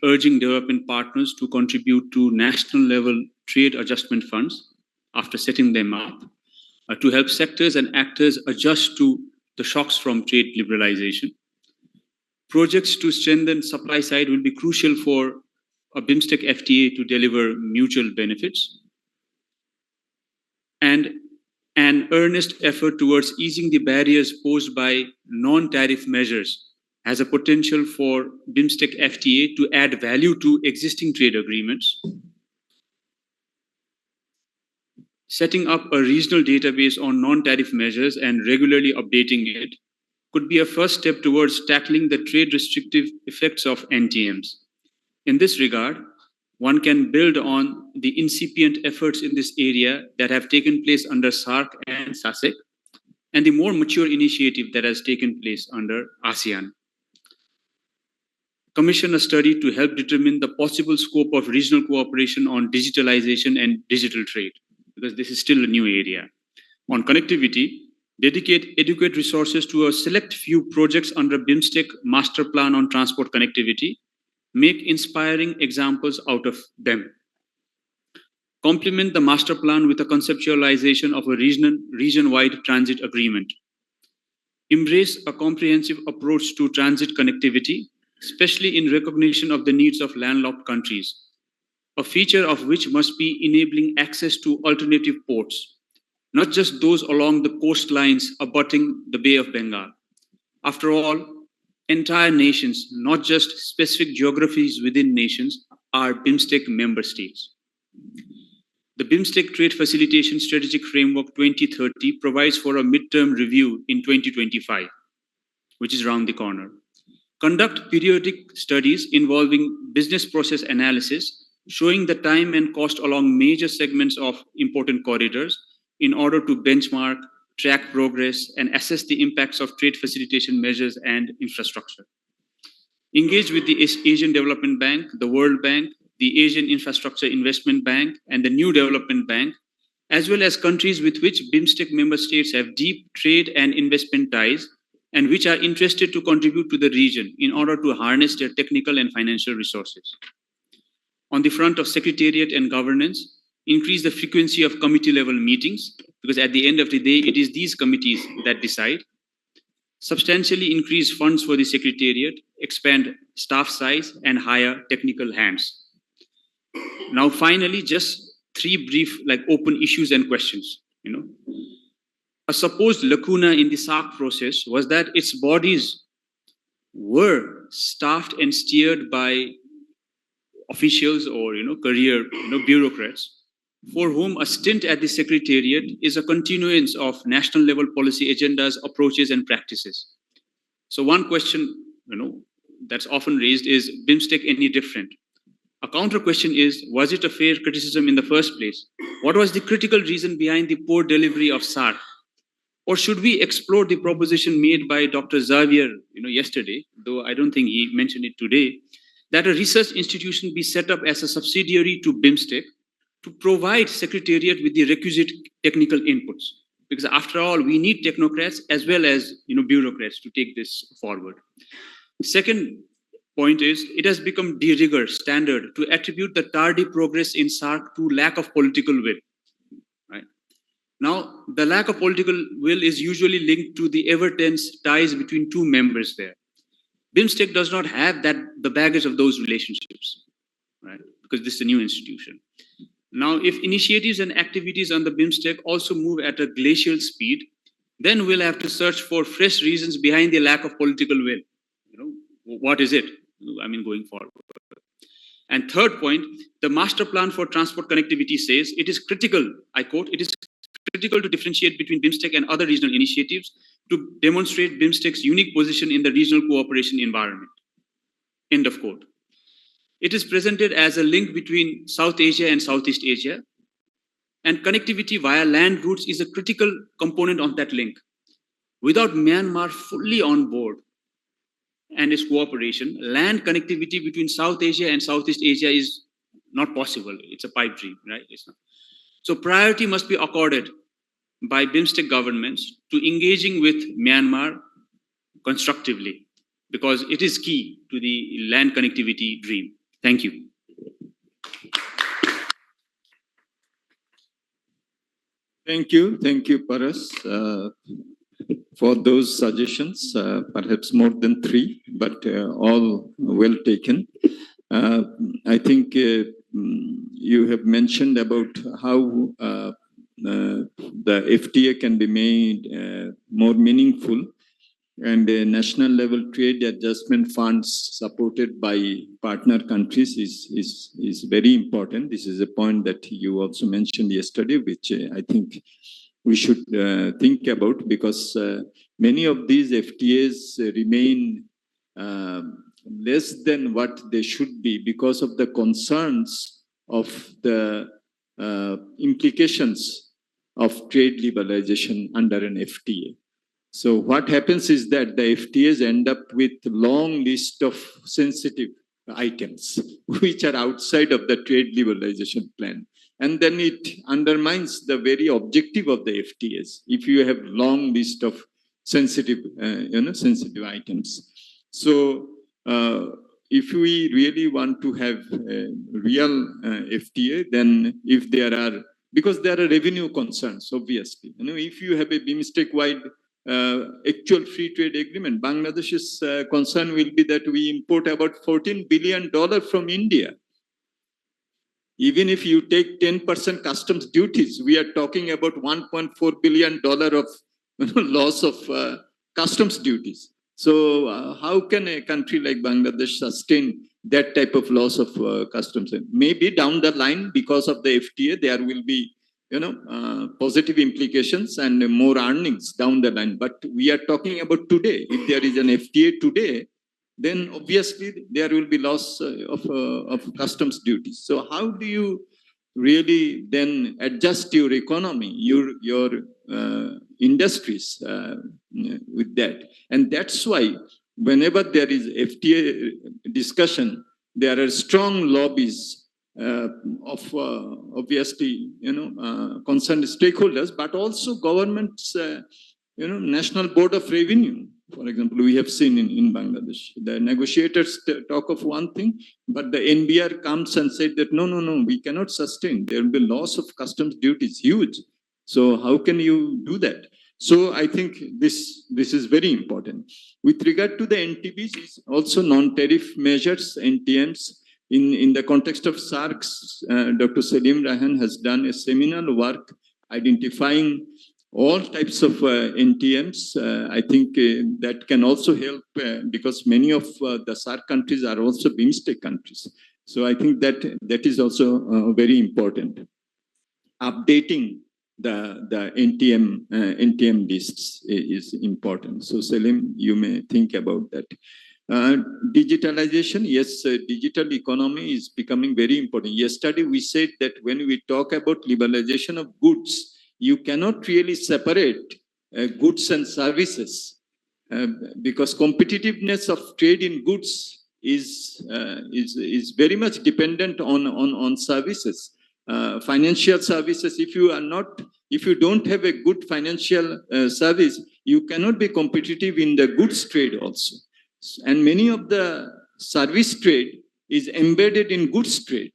urging development partners to contribute to national level trade adjustment funds after setting them up to help sectors and actors adjust to the shocks from trade liberalization. Projects to strengthen supply side will be crucial for a BIMSTEC FTA to deliver mutual benefits. And an earnest effort towards easing the barriers posed by non-tariff measures has a potential for BIMSTEC FTA to add value to existing trade agreements. Setting up a regional database on non-tariff measures and regularly updating it could be a first step towards tackling the trade restrictive effects of NTMs. In this regard, one can build on the incipient efforts in this area that have taken place under SARC and SASEC, and the more mature initiative that has taken place under ASEAN. Commission a study to help determine the possible scope of regional cooperation on digitalization and digital trade, because this is still a new area. On connectivity, dedicate adequate resources to a select few projects under BIMSTEC Master Plan on Transport Connectivity. Make inspiring examples out of them. Complement the master plan with a conceptualization of a region-wide transit agreement. Embrace a comprehensive approach to transit connectivity, especially in recognition of the needs of landlocked countries, a feature of which must be enabling access to alternative ports, not just those along the coastlines abutting the Bay of Bengal. After all, entire nations, not just specific geographies within nations, are BIMSTEC member states. The BIMSTEC Trade Facilitation Strategic Framework 2030 provides for a midterm review in 2025, which is around the corner. Conduct periodic studies involving business process analysis, showing the time and cost along major segments of important corridors in order to benchmark, track progress, and assess the impacts of trade facilitation measures and infrastructure. Engage with the Asian Development Bank, the World Bank, the Asian Infrastructure Investment Bank, and the New Development Bank, as well as countries with which BIMSTEC member states have deep trade and investment ties, and which are interested to contribute to the region in order to harness their technical and financial resources. On the front of secretariat and governance, increase the frequency of committee-level meetings, because at the end of the day, it is these committees that decide. Substantially increase funds for the secretariat, expand staff size, and hire technical hands. Now, finally, just three brief, open issues and questions. A supposed lacuna in the SARC process was that its bodies were staffed and steered by officials or career bureaucrats, for whom a stint at the secretariat is a continuance of national level policy agendas, approaches, and practices. So one question that's often raised is, BIMSTEC any different? A counter question is, was it a fair criticism in the first place? What was the critical reason behind the poor delivery of SARC? Or should we explore the proposition made by Dr. Xavier yesterday, though I don't think he mentioned it today, that a research institution be set up as a subsidiary to BIMSTEC to provide Secretariat with the requisite technical inputs? Because after all, we need technocrats as well as bureaucrats to take this forward. Second point is, it has become de rigueur standard to attribute the tardy progress in SARC to lack of political will. Right? Now, the lack of political will is usually linked to the ever tense ties between two members there. BIMSTEC does not have the baggage of those relationships, right? Because this is a new institution. Now, if initiatives and activities on the BIMSTEC also move at a glacial speed, then we'll have to search for fresh reasons behind the lack of political will. What is it? Going forward. And third point, the master plan for transport connectivity says it is critical, I quote, it is critical to differentiate between BIMSTEC and other regional initiatives to demonstrate BIMSTEC's unique position in the regional cooperation environment. End of quote. It is presented as a link between South Asia and Southeast Asia, and connectivity via land routes is a critical component of that link. Without Myanmar fully on board and its cooperation, land connectivity between South Asia and Southeast Asia is not possible. It's a pipe dream, right? It's not. So priority must be accorded by BIMSTEC governments to engaging with Myanmar constructively, because it is key to the land connectivity dream. Thank you. Thank you, Paras, for those suggestions. Perhaps more than three, but all well taken. I think you have mentioned about how the FTA can be made more meaningful, and national level trade adjustment funds supported by partner countries is very important. This is a point that you also mentioned yesterday, which I think we should think about, because many of these FTAs remain less than what they should be because of the concerns of the implications of trade liberalization under an FTA. So what happens is that the FTAs end up with long list of sensitive items which are outside of the trade liberalization plan. And then it undermines the very objective of the FTAs if you have long list of sensitive, sensitive items. So if we really want to have a real FTA, then if there are, because there are revenue concerns, obviously. If you have a BIMSTEC-wide actual free trade agreement, Bangladesh's concern will be that we import about $14 billion from India. Even if you take 10% customs duties, we are talking about $1.4 billion of loss of customs duties. So how can a country like Bangladesh sustain that type of loss of customs? Maybe down the line, because of the FTA, there will be positive implications and more earnings down the line. But we are talking about today. If there is an FTA today, then obviously there will be loss of customs duties. So how do you really then adjust your economy, your industries with that? And that's why whenever there is FTA discussion, there are strong lobbies of obviously concerned stakeholders, but also governments, National Board of Revenue, for example, we have seen in Bangladesh. The negotiators talk of one thing, but the NBR comes and said that no, we cannot sustain. There will be loss of customs duties, huge. So how can you do that? So I think this is very important. With regard to the NTBs, also non-tariff measures, NTMs, in the context of SARCs, Dr. Selim Rahan has done a seminal work identifying all types of NTMs. I think that can also help because many of the SARC countries are also BIMSTEC countries. So I think that is also very important. Updating the NTM lists is important. So Selim, you may think about that. Digitalization, yes, digital economy is becoming very important. Yesterday we said that when we talk about liberalization of goods, you cannot really separate goods and services because competitiveness of trade in goods is very much dependent on services. Financial services, if you don't have a good financial service, you cannot be competitive in the goods trade also. And many of the service trade is embedded in goods trade.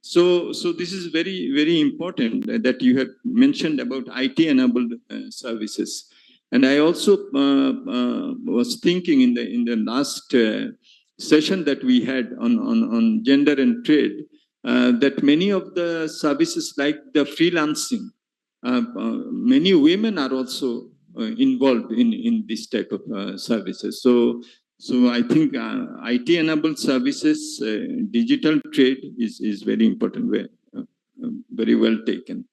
So this is very, very important that you have mentioned about IT-enabled services. And I also was thinking in the last session that we had on gender and trade, that many of the services like the freelancing, many women are also involved in this type of services. So I think IT-enabled services, digital trade is very important, very well taken.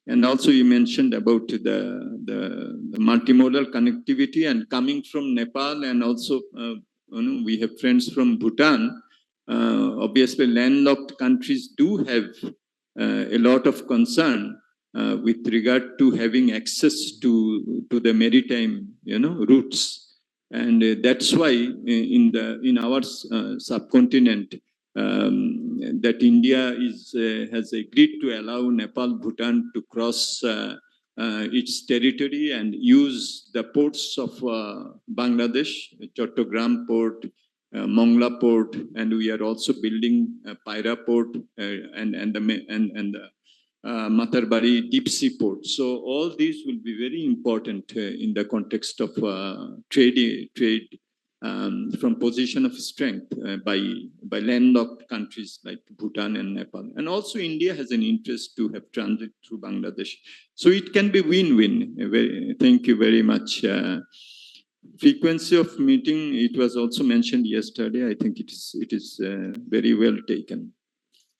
And also you mentioned about the multimodal connectivity, and coming from Nepal, and also we have friends from Bhutan. Obviously, landlocked countries do have a lot of concern with regard to having access to the maritime, routes. And that's why in our subcontinent that India has agreed to allow Nepal, Bhutan to cross its territory and use the ports of Bangladesh, Chattogram port, Mongla port, and we are also building Paira port and the Matarbari deep sea port. So all these will be very important in the context of trade from position of strength by landlocked countries like Bhutan and Nepal. And also India has an interest to have transit through Bangladesh. So it can be win-win. Thank you very much. Frequency of meeting, it was also mentioned yesterday. I think it is very well taken.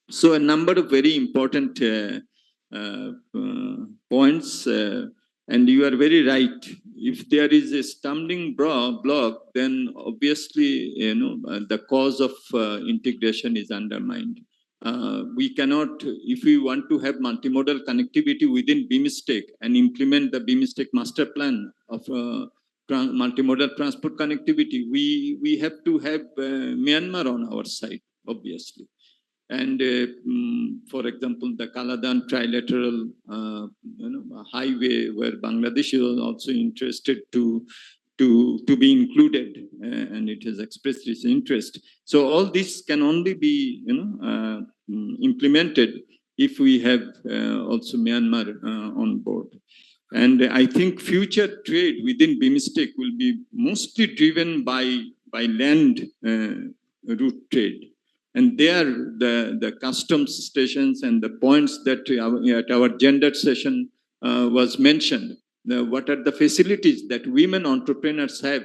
So a number of very important points. And you are very right. If there is a stumbling block, then obviously, the cause of integration is undermined. We cannot, if we want to have multimodal connectivity within BIMSTEC and implement the BIMSTEC master plan of multimodal transport connectivity, we have to have Myanmar on our side, obviously. And for example, the Kaladan trilateral highway, where Bangladesh is also interested to be included, and it has expressed its interest. So all this can only be implemented if we have also Myanmar on board. And I think future trade within BIMSTEC will be mostly driven by land route trade. And there, the customs stations and the points that at our gender session was mentioned, what are the facilities that women entrepreneurs have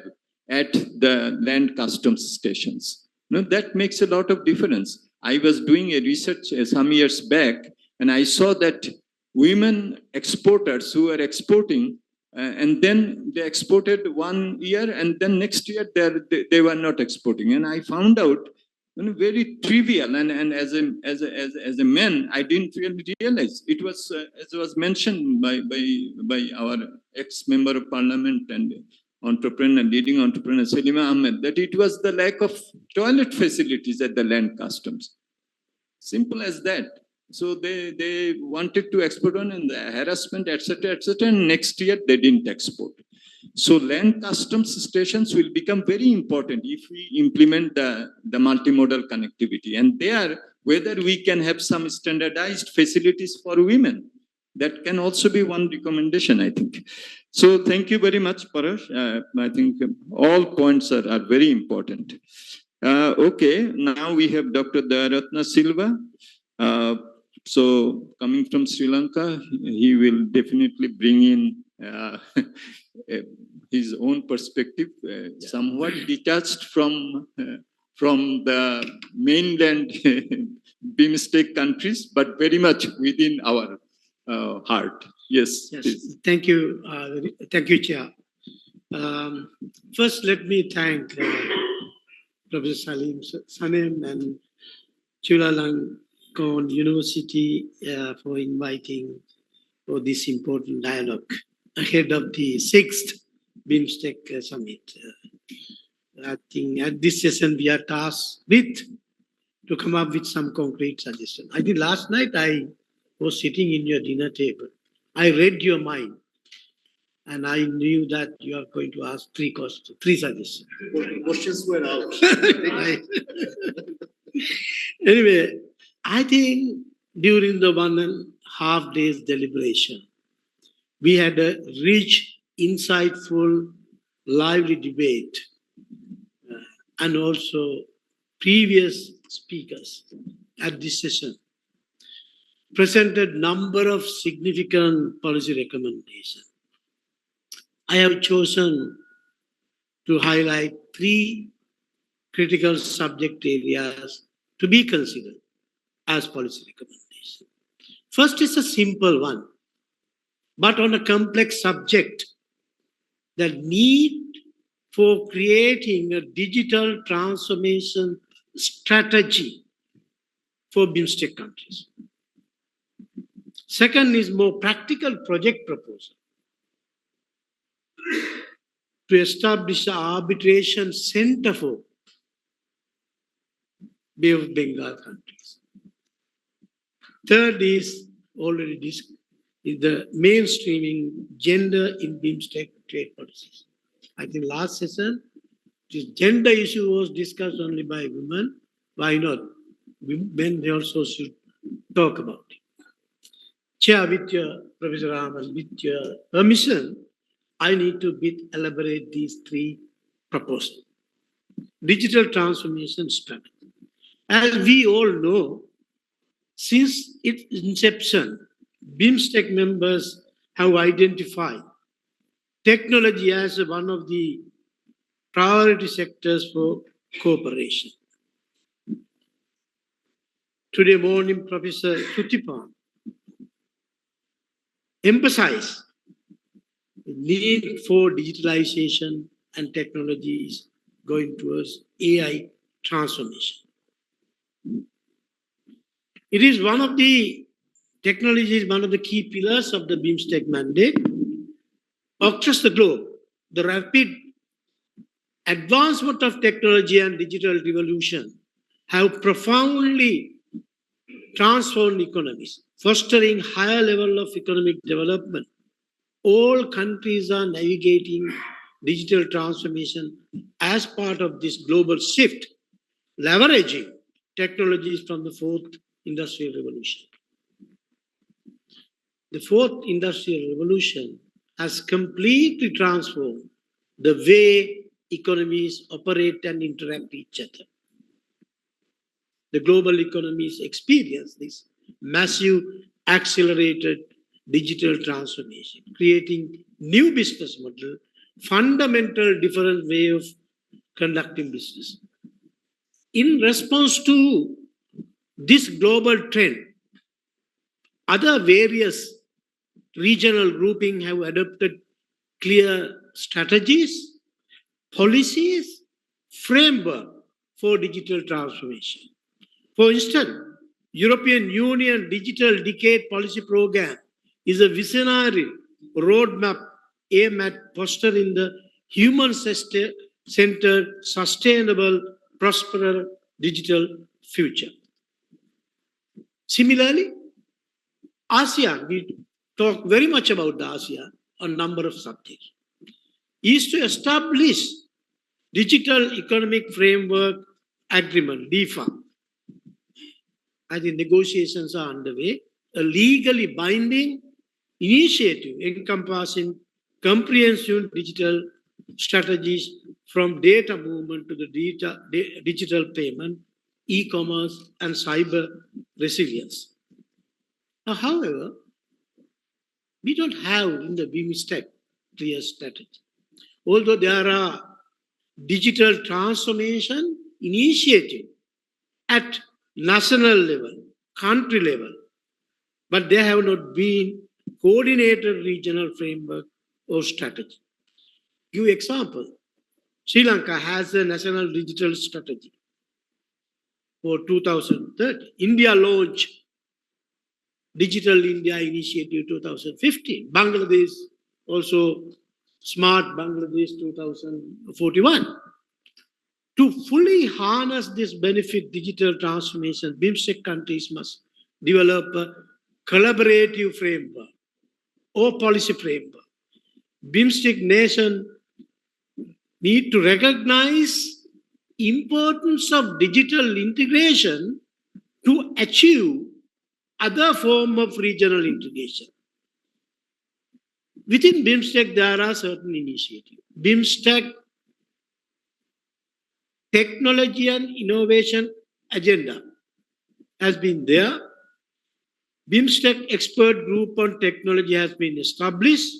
at the land customs stations. That makes a lot of difference. I was doing a research some years back, and I saw that women exporters who were exporting, and then they exported 1 year, and then next year they were not exporting. And I found out very trivial, and as a man, I didn't really realize it was as was mentioned by our ex-member of parliament and leading entrepreneur Selima Ahmed, that it was the lack of toilet facilities at the land customs. Simple as that. So they wanted to export on, and the harassment, etc., and next year they didn't export. So land customs stations will become very important if we implement the multimodal connectivity. And there, whether we can have some standardized facilities for women, that can also be one recommendation, I think. So thank you very much, Parash. I think all points are very important. Okay, now we have Dr. Dayaratna Silva. So coming from Sri Lanka, he will definitely bring in his own perspective, somewhat detached from the mainland BIMSTEC countries, but very much within our heart. Yes, yes. Please. Thank you, Chair. First, let me thank Professor Sanem and Chulalongkorn University for inviting for this important dialogue ahead of the 6th BIMSTEC summit. I think at this session we are tasked with to come up with some concrete suggestions. I think last night I was sitting in your dinner table. I read your mind, and I knew that you are going to ask three suggestions. Questions were out. Anyway, I think during the 1.5 days deliberation, we had a rich, insightful, lively debate, and also previous speakers at this session presented number of significant policy recommendations. I have chosen to highlight 3 critical subject areas to be considered as policy recommendations. First is a simple one, but on a complex subject, the need for creating a digital transformation strategy for BIMSTEC countries. Second is more practical project proposal to establish an arbitration center for Bay of Bengal countries. Third is already discussed, is the mainstreaming gender in BIMSTEC trade policies. I think last session, this gender issue was discussed only by women. Why not? Men also should talk about it. Chair, with your, Professor Raman, with your permission, I need to elaborate these 3 proposals. Digital transformation strategy. As we all know, since its inception, BIMSTEC members have identified technology as one of the priority sectors for cooperation. Today morning, Professor Sutipan emphasized need for digitalization and technology is going towards AI transformation. It is one of the technology is one of the key pillars of the BIMSTEC mandate. Across the globe, the rapid advancement of technology and digital revolution have profoundly transformed economies, fostering higher level of economic development. All countries are navigating digital transformation as part of this global shift, leveraging technologies from the fourth industrial revolution. The fourth industrial revolution has completely transformed the way economies operate and interact with each other. The global economies experience this massive accelerated digital transformation, creating new business model, fundamental different way of conducting business. In response to this global trend, other various regional groupings have adopted clear strategies, policies, framework for digital transformation. For instance, European Union Digital Decade Policy Program is a visionary roadmap aimed at fostering the human-centered, sustainable, prosperous digital future. Similarly, ASEAN, we talk very much about the ASEAN on a number of subjects, is to establish Digital Economic Framework Agreement, DEFA. I think negotiations are underway, a legally binding initiative encompassing comprehensive digital strategies from data movement to the digital payment, e-commerce, and cyber resilience. Now, however, we don't have in the BIMSTEC clear strategy. Although there are digital transformation initiatives at national level, country level, but they have not been coordinated regional framework or strategy. Give example, Sri Lanka has a national digital strategy for 2030. India launched Digital India Initiative 2015. Bangladesh also Smart Bangladesh 2041. To fully harness this benefit digital transformation, BIMSTEC countries must develop a collaborative framework or policy framework. BIMSTEC nation need to recognize importance of digital integration to achieve other form of regional integration. Within BIMSTEC, there are certain initiatives. BIMSTEC Technology and Innovation Agenda has been there. BIMSTEC Expert Group on Technology has been established.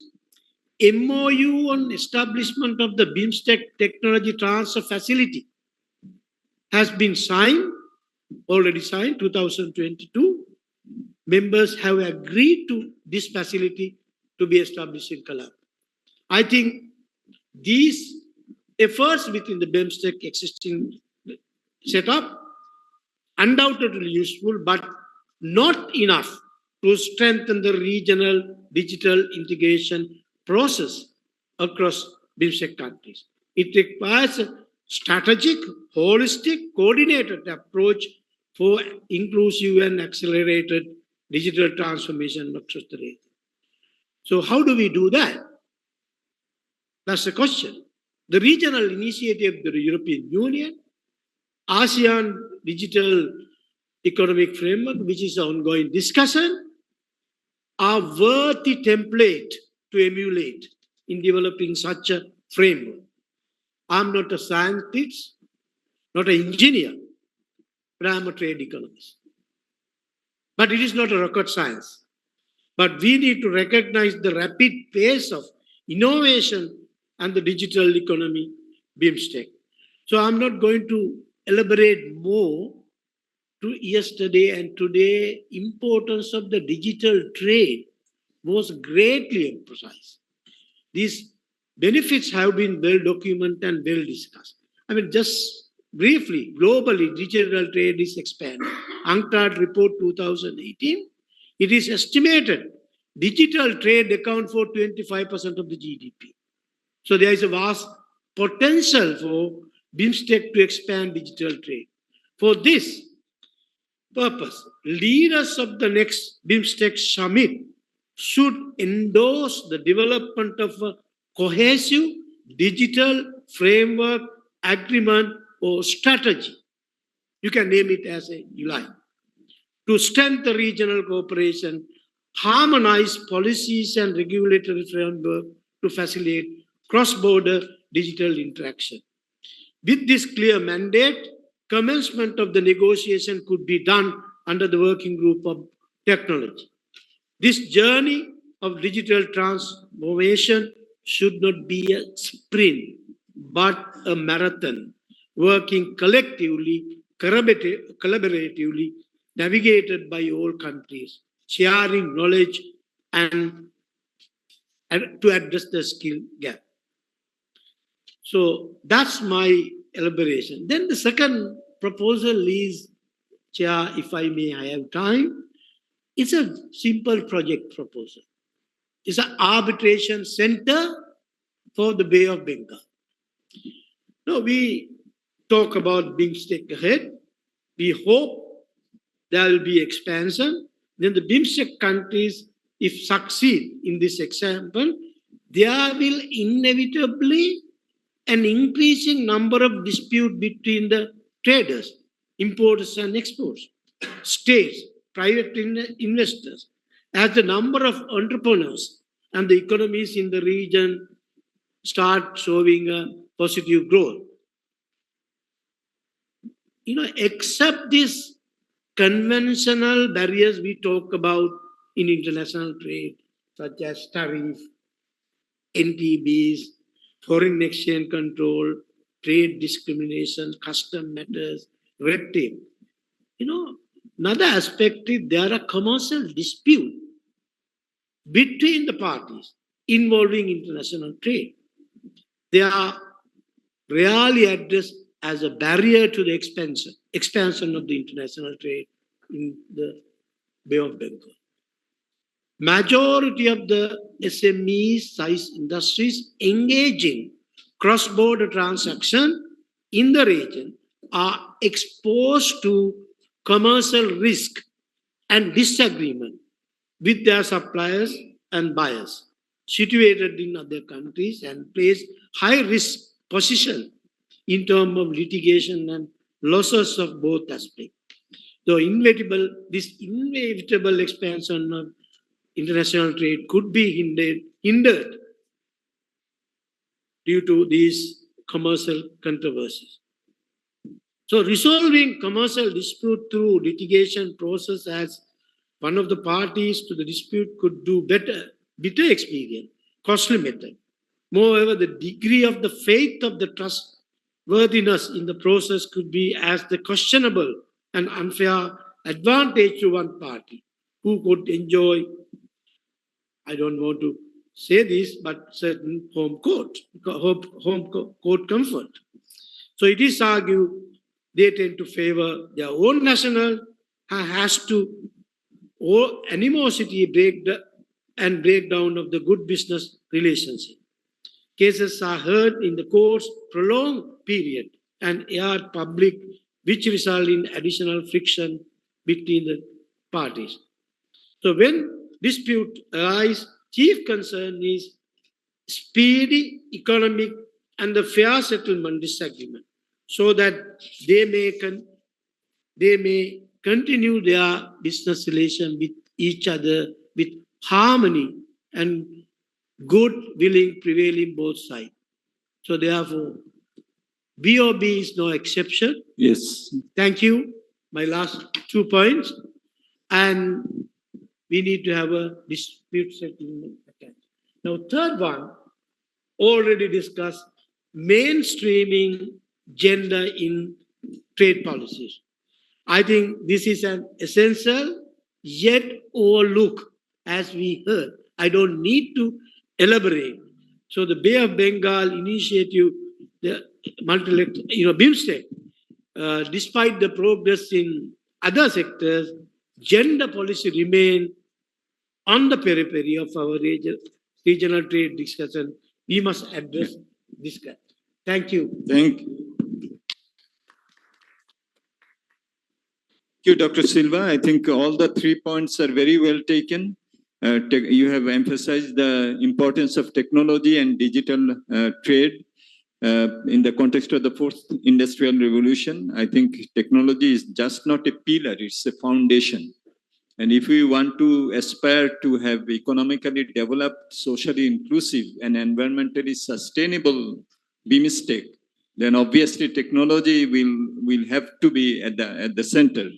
MOU on establishment of the BIMSTEC Technology Transfer Facility has been signed, already signed, 2022. Members have agreed to this facility to be established in Colombo. I think these efforts within the BIMSTEC existing setup undoubtedly useful, but not enough to strengthen the regional digital integration process across BIMSTEC countries. It requires a strategic, holistic, coordinated approach for inclusive and accelerated digital transformation across the region. So how do we do that? That's the question. The regional initiative of the European Union, ASEAN Digital Economic Framework, which is an ongoing discussion, are worthy template to emulate in developing such a framework. I'm not a scientist, not an engineer, but I'm a trade economist. But it is not a rocket science. But we need to recognize the rapid pace of innovation and the digital economy, BIMSTEC. So I'm not going to elaborate more to yesterday and today. Importance of the digital trade was greatly emphasized. these benefits have been well documented and well discussed. I mean, just briefly, globally, digital trade is expanding. UNCTAD report 2018, it is estimated digital trade account for 25% of the GDP. So there is a vast potential for BIMSTEC to expand digital trade. For this purpose, leaders of the next BIMSTEC summit should endorse the development of a cohesive digital framework, agreement, or strategy. You can name it as you like. To strengthen regional cooperation, harmonize policies and regulatory framework to facilitate cross-border digital interaction. With this clear mandate, commencement of the negotiation could be done under the working group of technology. This journey of digital transformation should not be a sprint, but a marathon, working collectively, collaboratively, navigated by all countries, sharing knowledge and to address the skill gap. So that's my elaboration. Then the second proposal is, Chair, if I may, I have time. It's a simple project proposal. It's an arbitration center for the Bay of Bengal. Now we talk about BIMSTEC ahead. We hope there will be expansion. Then the BIMSTEC countries, if succeed in this example, there will inevitably an increasing number of disputes between the traders, importers and exporters, states, private investors, as the number of entrepreneurs and the economies in the region start showing a positive growth. Except these conventional barriers we talk about in international trade, such as tariff, NTBs, foreign exchange control, trade discrimination, custom matters, red tape. Another aspect is there are commercial disputes between the parties involving international trade. They are rarely addressed as a barrier to the expansion of the international trade in the Bay of Bengal. Majority of the SME-sized industries engaging cross-border transactions in the region are exposed to commercial risk and disagreement with their suppliers and buyers situated in other countries and place high risk position in terms of litigation and losses of both aspects. So this inevitable expansion of international trade could be hindered due to these commercial controversies. So resolving commercial dispute through litigation process as one of the parties to the dispute could do bitter experience, costly method. Moreover, the degree of the faith of the trustworthiness in the process could be as the questionable and unfair advantage to one party who could enjoy, I don't want to say this, but certain home court comfort. So it is argued they tend to favor their own national, has to all animosity break down of the good business relationship. Cases are heard in the courts prolonged period and aired public, which result in additional friction between the parties. So when dispute arise, chief concern is speedy, economic, and the fair settlement disagreement, so that they may continue their business relation with each other with harmony and good willing prevailing both sides. So therefore, BOB is no exception. Yes. Thank you. My last 2 points. And we need to have a dispute settlement mechanism. Now, third one, already discussed, mainstreaming gender in trade policies. I think this is an essential yet overlooked, as we heard. I don't need to elaborate. So the Bay of Bengal initiative, the multilateral, BIMSTEC, despite the progress in other sectors, gender policy remain on the periphery of our regional trade discussion. We must address this gap. Thank you. Thank you, Dr. Silva. I think all the 3 points are very well taken. You have emphasized the importance of technology and digital trade in the context of the fourth industrial revolution. I think technology is just not a pillar, it's a foundation. And if we want to aspire to have economically developed, socially inclusive, and environmentally sustainable BIMSTEC, then obviously technology will have to be at the center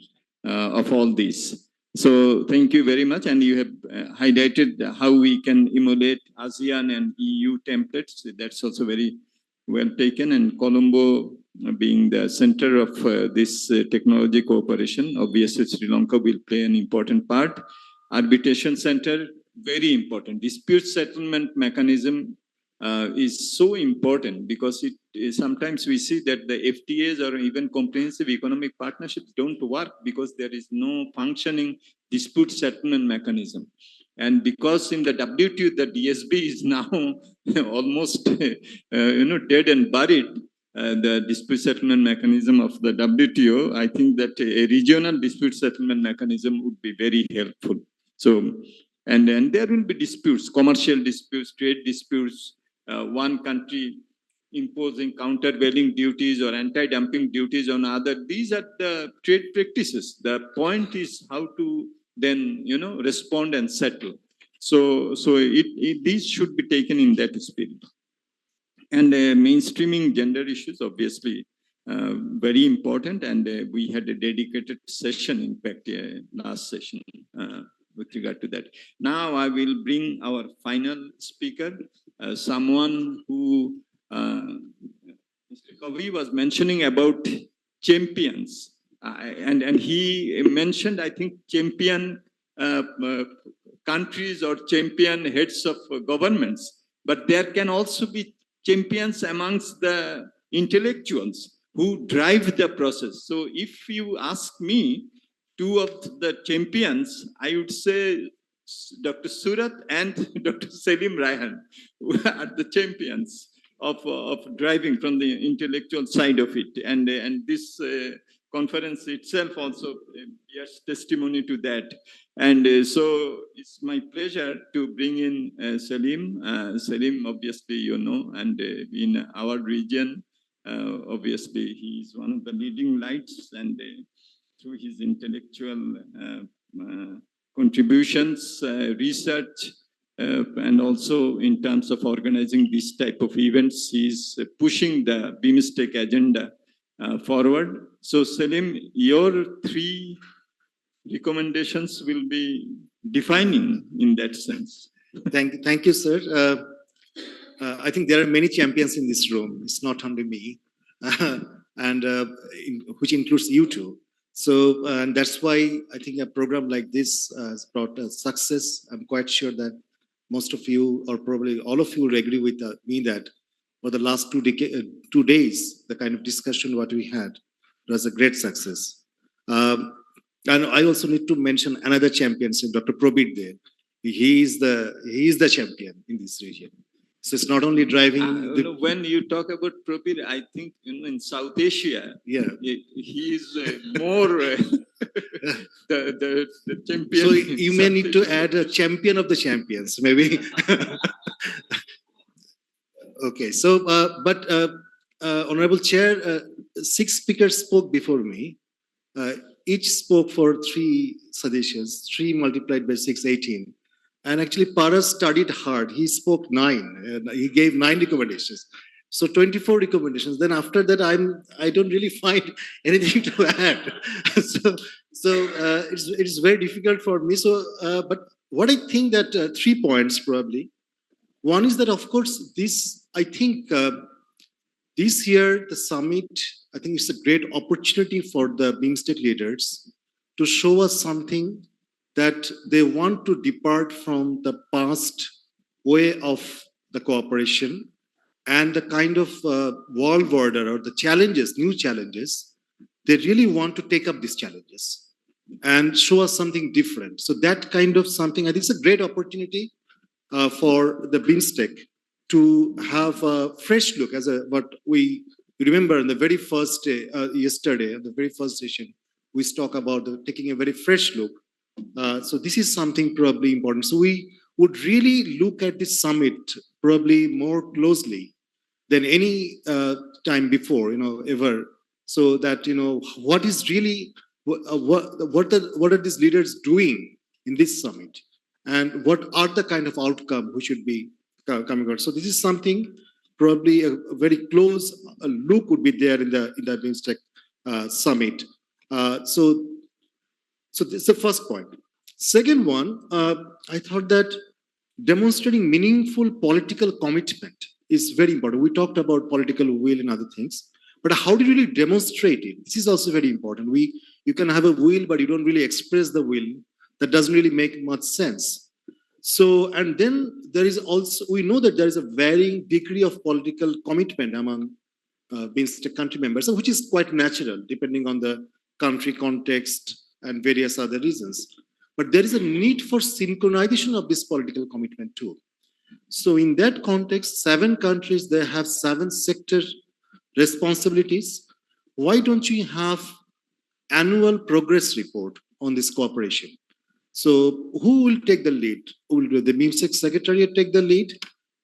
of all these. So thank you very much. And you have highlighted how we can emulate ASEAN and EU templates. That's also very well taken. And Colombo being the center of this technology cooperation, obviously Sri Lanka will play an important part. Arbitration center, very important. Dispute settlement mechanism is so important because sometimes we see that the FTAs or even comprehensive economic partnerships don't work because there is no functioning dispute settlement mechanism. And because in the WTO, the DSB is now almost dead and buried, the dispute settlement mechanism of the WTO, I think that a regional dispute settlement mechanism would be very helpful. So, and there will be disputes, commercial disputes, trade disputes, one country imposing countervailing duties or anti-dumping duties on other. These are the trade practices. The point is how to then, respond and settle. So these should be taken in that spirit. And mainstreaming gender issues, obviously, very important. And we had a dedicated session, in fact, last session with regard to that. Now I will bring our final speaker, someone who Mr. Kavi was mentioning about champions. And he mentioned, I think, champion countries or champion heads of governments. But there can also be champions amongst the intellectuals who drive the process. So if you ask me, two of the champions, I would say Dr. Surat and Dr. Selim Raihan are the champions of driving from the intellectual side of it. And this conference itself also bears testimony to that. And so it's my pleasure to bring in Selim. Selim, obviously, and in our region, obviously, he is one of the leading lights, and through his intellectual contributions, research, and also in terms of organizing this type of events, he is pushing the BIMSTEC agenda forward. So Selim, your 3 recommendations will be defining in that sense. Thank you, sir. I think there are many champions in this room. It's not only me, and which includes you too. So, and that's why I think a program like this has brought us success. I'm quite sure that most of you, or probably all of you, will agree with me that for the last 2 days, the kind of discussion what we had was a great success. And I also need to mention another champion, Dr. Probit there. He is the champion in this region. So it's not only driving. When you talk about Probit, I think in South Asia, he is more the champion. So you may need to add a champion of the champions, maybe. Okay. So, but Honorable Chair, 6 speakers spoke before me. Each spoke for 3 suggestions, 3 multiplied by 6, 18. And actually, Paras studied hard. He spoke 9. He gave 9 recommendations. So 24 recommendations. Then after that, I don't really find anything to add. so it's very difficult for me. So, but what I think that 3 points probably. One is that, of course, I think this year, the summit, I think it's a great opportunity for the BIMSTEC leaders to show us something that they want to depart from the past way of the cooperation, and the kind of world order or the challenges, new challenges, they really want to take up these challenges and show us something different. So that kind of something, I think it's a great opportunity for the BIMSTEC to have a fresh look as what we remember in the very first day, yesterday, the very first session, we talk about taking a very fresh look. So this is something probably important. So we would really look at this summit probably more closely than any time before, ever. So that, what is really, what are these leaders doing in this summit? And what are the kind of outcome we should be coming out? So this is something probably a very close look would be there in the BIMSTEC summit. So this is the first point. Second one, I thought that demonstrating meaningful political commitment is very important. We talked about political will and other things, but how do you really demonstrate it? This is also very important. You can have a will, but you don't really express the will. That doesn't really make much sense. So, and then there is also, we know that there is a varying degree of political commitment among BIMSTEC country members, which is quite natural, depending on the country context and various other reasons. But there is a need for synchronization of this political commitment too. So in that context, 7 countries, they have 7 sector responsibilities. Why don't you have annual progress report on this cooperation? So who will take the lead? Will the BIMSTEC Secretariat take the lead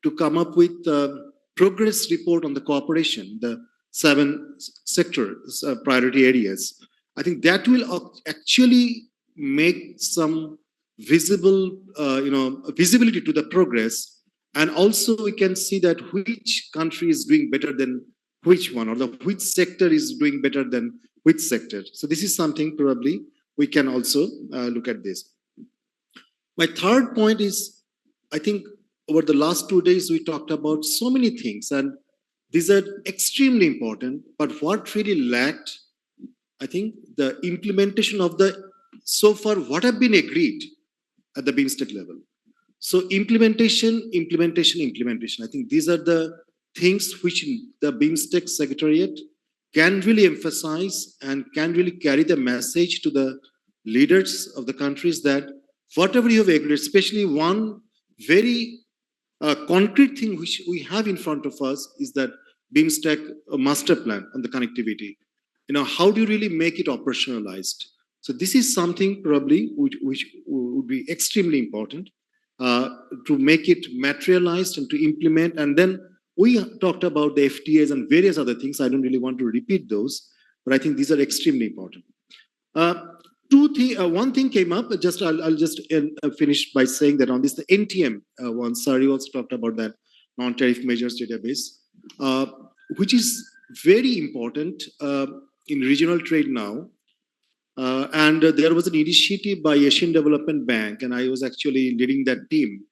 to come up with a progress report on the cooperation, the 7 sector priority areas? I think that will actually make some visible, visibility to the progress. And also we can see that which country is doing better than which one, or which sector is doing better than which sector. So this is something probably we can also look at this. My third point is, I think over the last 2 days, we talked about so many things, and these are extremely important, but what really lacked, I think, the implementation of so far what have been agreed at the BIMSTEC level. So implementation. I think these are the things which the BIMSTEC Secretariat can really emphasize and can really carry the message to the leaders of the countries that whatever you have agreed, especially one very concrete thing which we have in front of us is that BIMSTEC master plan on the connectivity. How do you really make it operationalized? So this is something probably which would be extremely important to make it materialized and to implement. And then we talked about the FTAs and various other things. I don't really want to repeat those, but I think these are extremely important. One thing came up. I'll just finish by saying that on this, the NTM one, Sari also talked about that non-tariff measures database, which is very important in regional trade now. And there was an initiative by Asian Development Bank, and I was actually leading that team.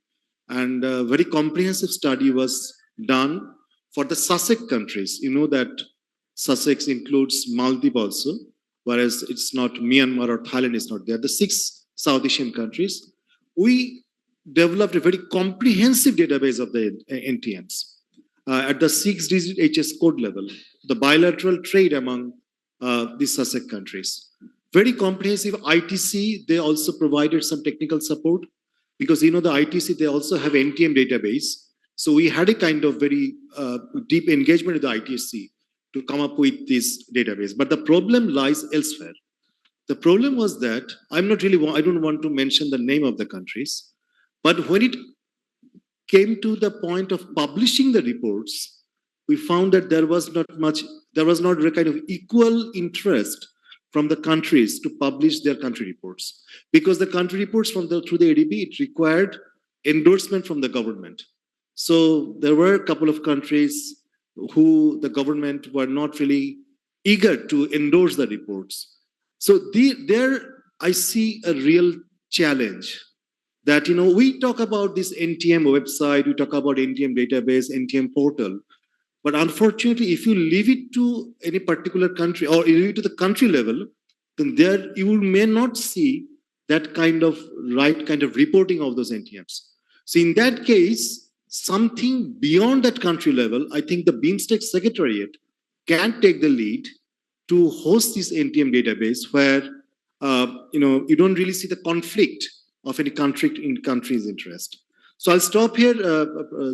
And a very comprehensive study was done for the SASEC countries. You know that SASEC includes Maldives also, whereas it's not Myanmar or Thailand is not there. The 6 South Asian countries, we developed a very comprehensive database of the NTMs at the 6-digit HS code level, the bilateral trade among these SASEC countries. Very comprehensive. ITC, they also provided some technical support because the ITC, they also have NTM database. So we had a kind of very deep engagement with the ITC to come up with this database. But the problem lies elsewhere. The problem was that I don't want to mention the name of the countries, but when it came to the point of publishing the reports, we found that there was not a kind of equal interest from the countries to publish their country reports, because the country reports through the ADB, it required endorsement from the government. So there were a couple of countries who the government were not really eager to endorse the reports. So there I see a real challenge that, we talk about this NTM website, we talk about NTM database, NTM portal, but unfortunately, if you leave it to any particular country or you leave it to the country level, then there you may not see that kind of right kind of reporting of those NTMs. So in that case, something beyond that country level, I think the BIMSTEC Secretariat can take the lead to host this NTM database where you don't really see the conflict of any country in country's interest. So I'll stop here,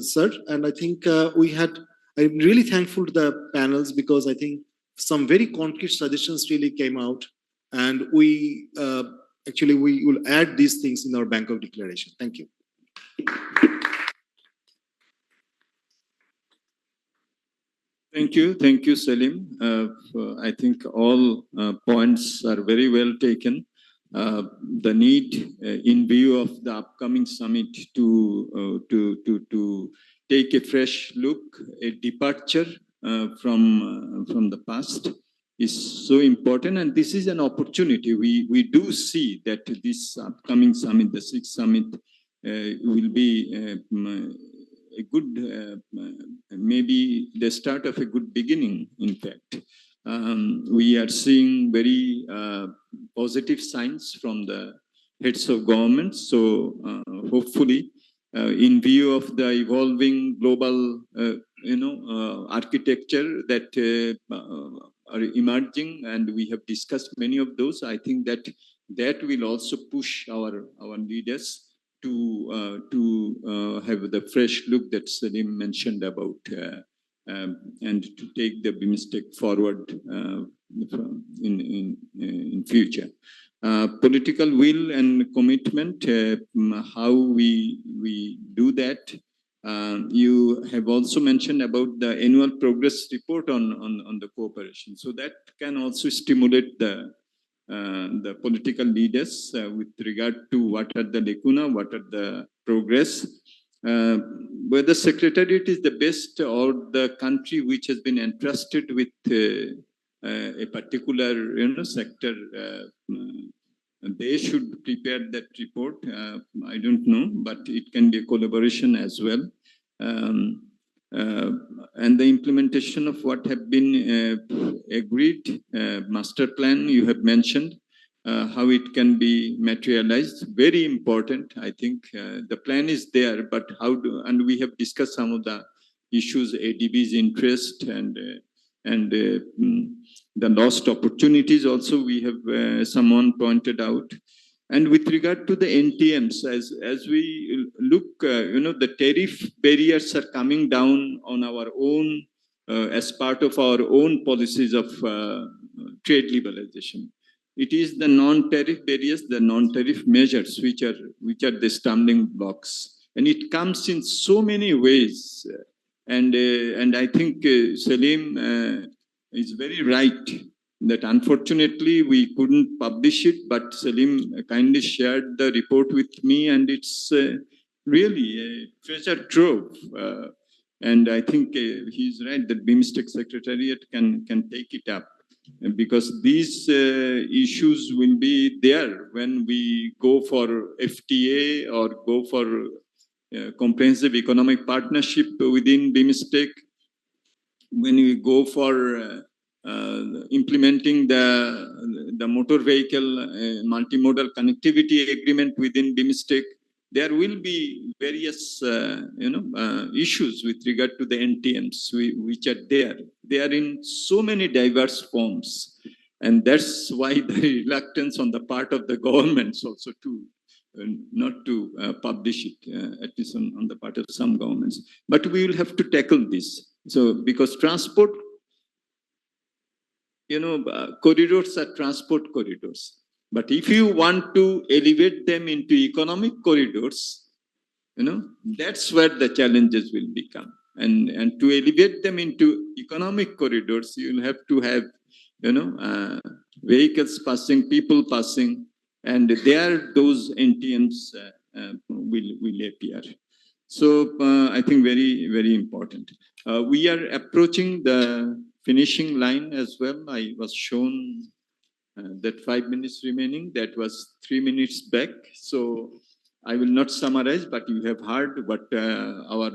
sir, and I think I'm really thankful to the panels because I think some very concrete suggestions really came out, and we will add these things in our Bangkok Declaration. Thank you. Thank you, Salim. I think all points are very well taken. The need, in view of the upcoming summit, to take a fresh look, a departure from the past, is so important, and this is an opportunity. We do see that this upcoming summit, the sixth summit, will be a good, maybe the start of a good beginning, in fact. We are seeing very positive signs from the heads of government. So hopefully, in view of the evolving global, architecture that are emerging, and we have discussed many of those, I think that will also push our leaders to have the fresh look that Salim mentioned about, and to take the BIMSTEC forward in future. Political will and commitment, how we do that. You have also mentioned about the annual progress report on the cooperation. So that can also stimulate the political leaders with regard to what are the lacuna, what are the progress. Whether Secretariat is the best or the country which has been entrusted with a particular sector, they should prepare that report. I don't know, but it can be a collaboration as well. And the implementation of what have been agreed, master plan you have mentioned, how it can be materialized, very important. I think the plan is there, but and we have discussed some of the issues, ADB's interest and the lost opportunities also we have someone pointed out. And with regard to the NTMs, as we look, the tariff barriers are coming down on our own as part of our own policies of trade liberalization. It is the non-tariff barriers, the non-tariff measures, which are the stumbling blocks, and it comes in so many ways. And I think Salim is very right that unfortunately we couldn't publish it, but Salim kindly shared the report with me, and it's really a treasure trove. And I think he's right that BIMSTEC Secretariat can take it up, because these issues will be there when we go for FTA or go for comprehensive economic partnership within BIMSTEC, when we go for implementing the motor vehicle multimodal connectivity agreement within BIMSTEC, there will be various issues with regard to the NTMs which are there. They are in so many diverse forms, and that's why the reluctance on the part of the governments also to not to publish it, at least on the part of some governments. But we will have to tackle this. So because transport, corridors are transport corridors. But if you want to elevate them into economic corridors, that's where the challenges will become. And to elevate them into economic corridors, you'll have to have, vehicles passing, people passing, and there those NTMs will appear. So I think very, very important. We are approaching the finishing line as well. I was shown that 5 minutes remaining. That was 3 minutes back. So I will not summarize, but you have heard what our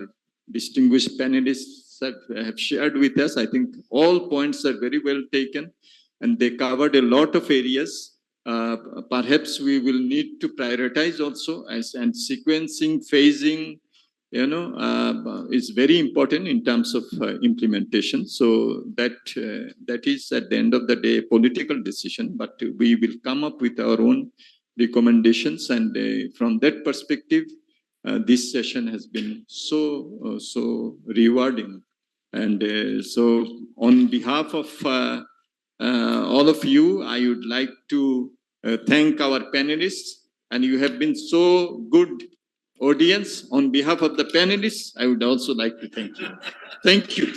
distinguished panelists have shared with us. I think all points are very well taken, and they covered a lot of areas. Perhaps we will need to prioritize also and sequencing, phasing, is very important in terms of implementation. So that is at the end of the day a political decision, but we will come up with our own recommendations, and from that perspective, this session has been so rewarding. And so on behalf of all of you, I would like to thank our panelists, and you have been so good audience. On behalf of the panelists, I would also like to thank you. Thank you.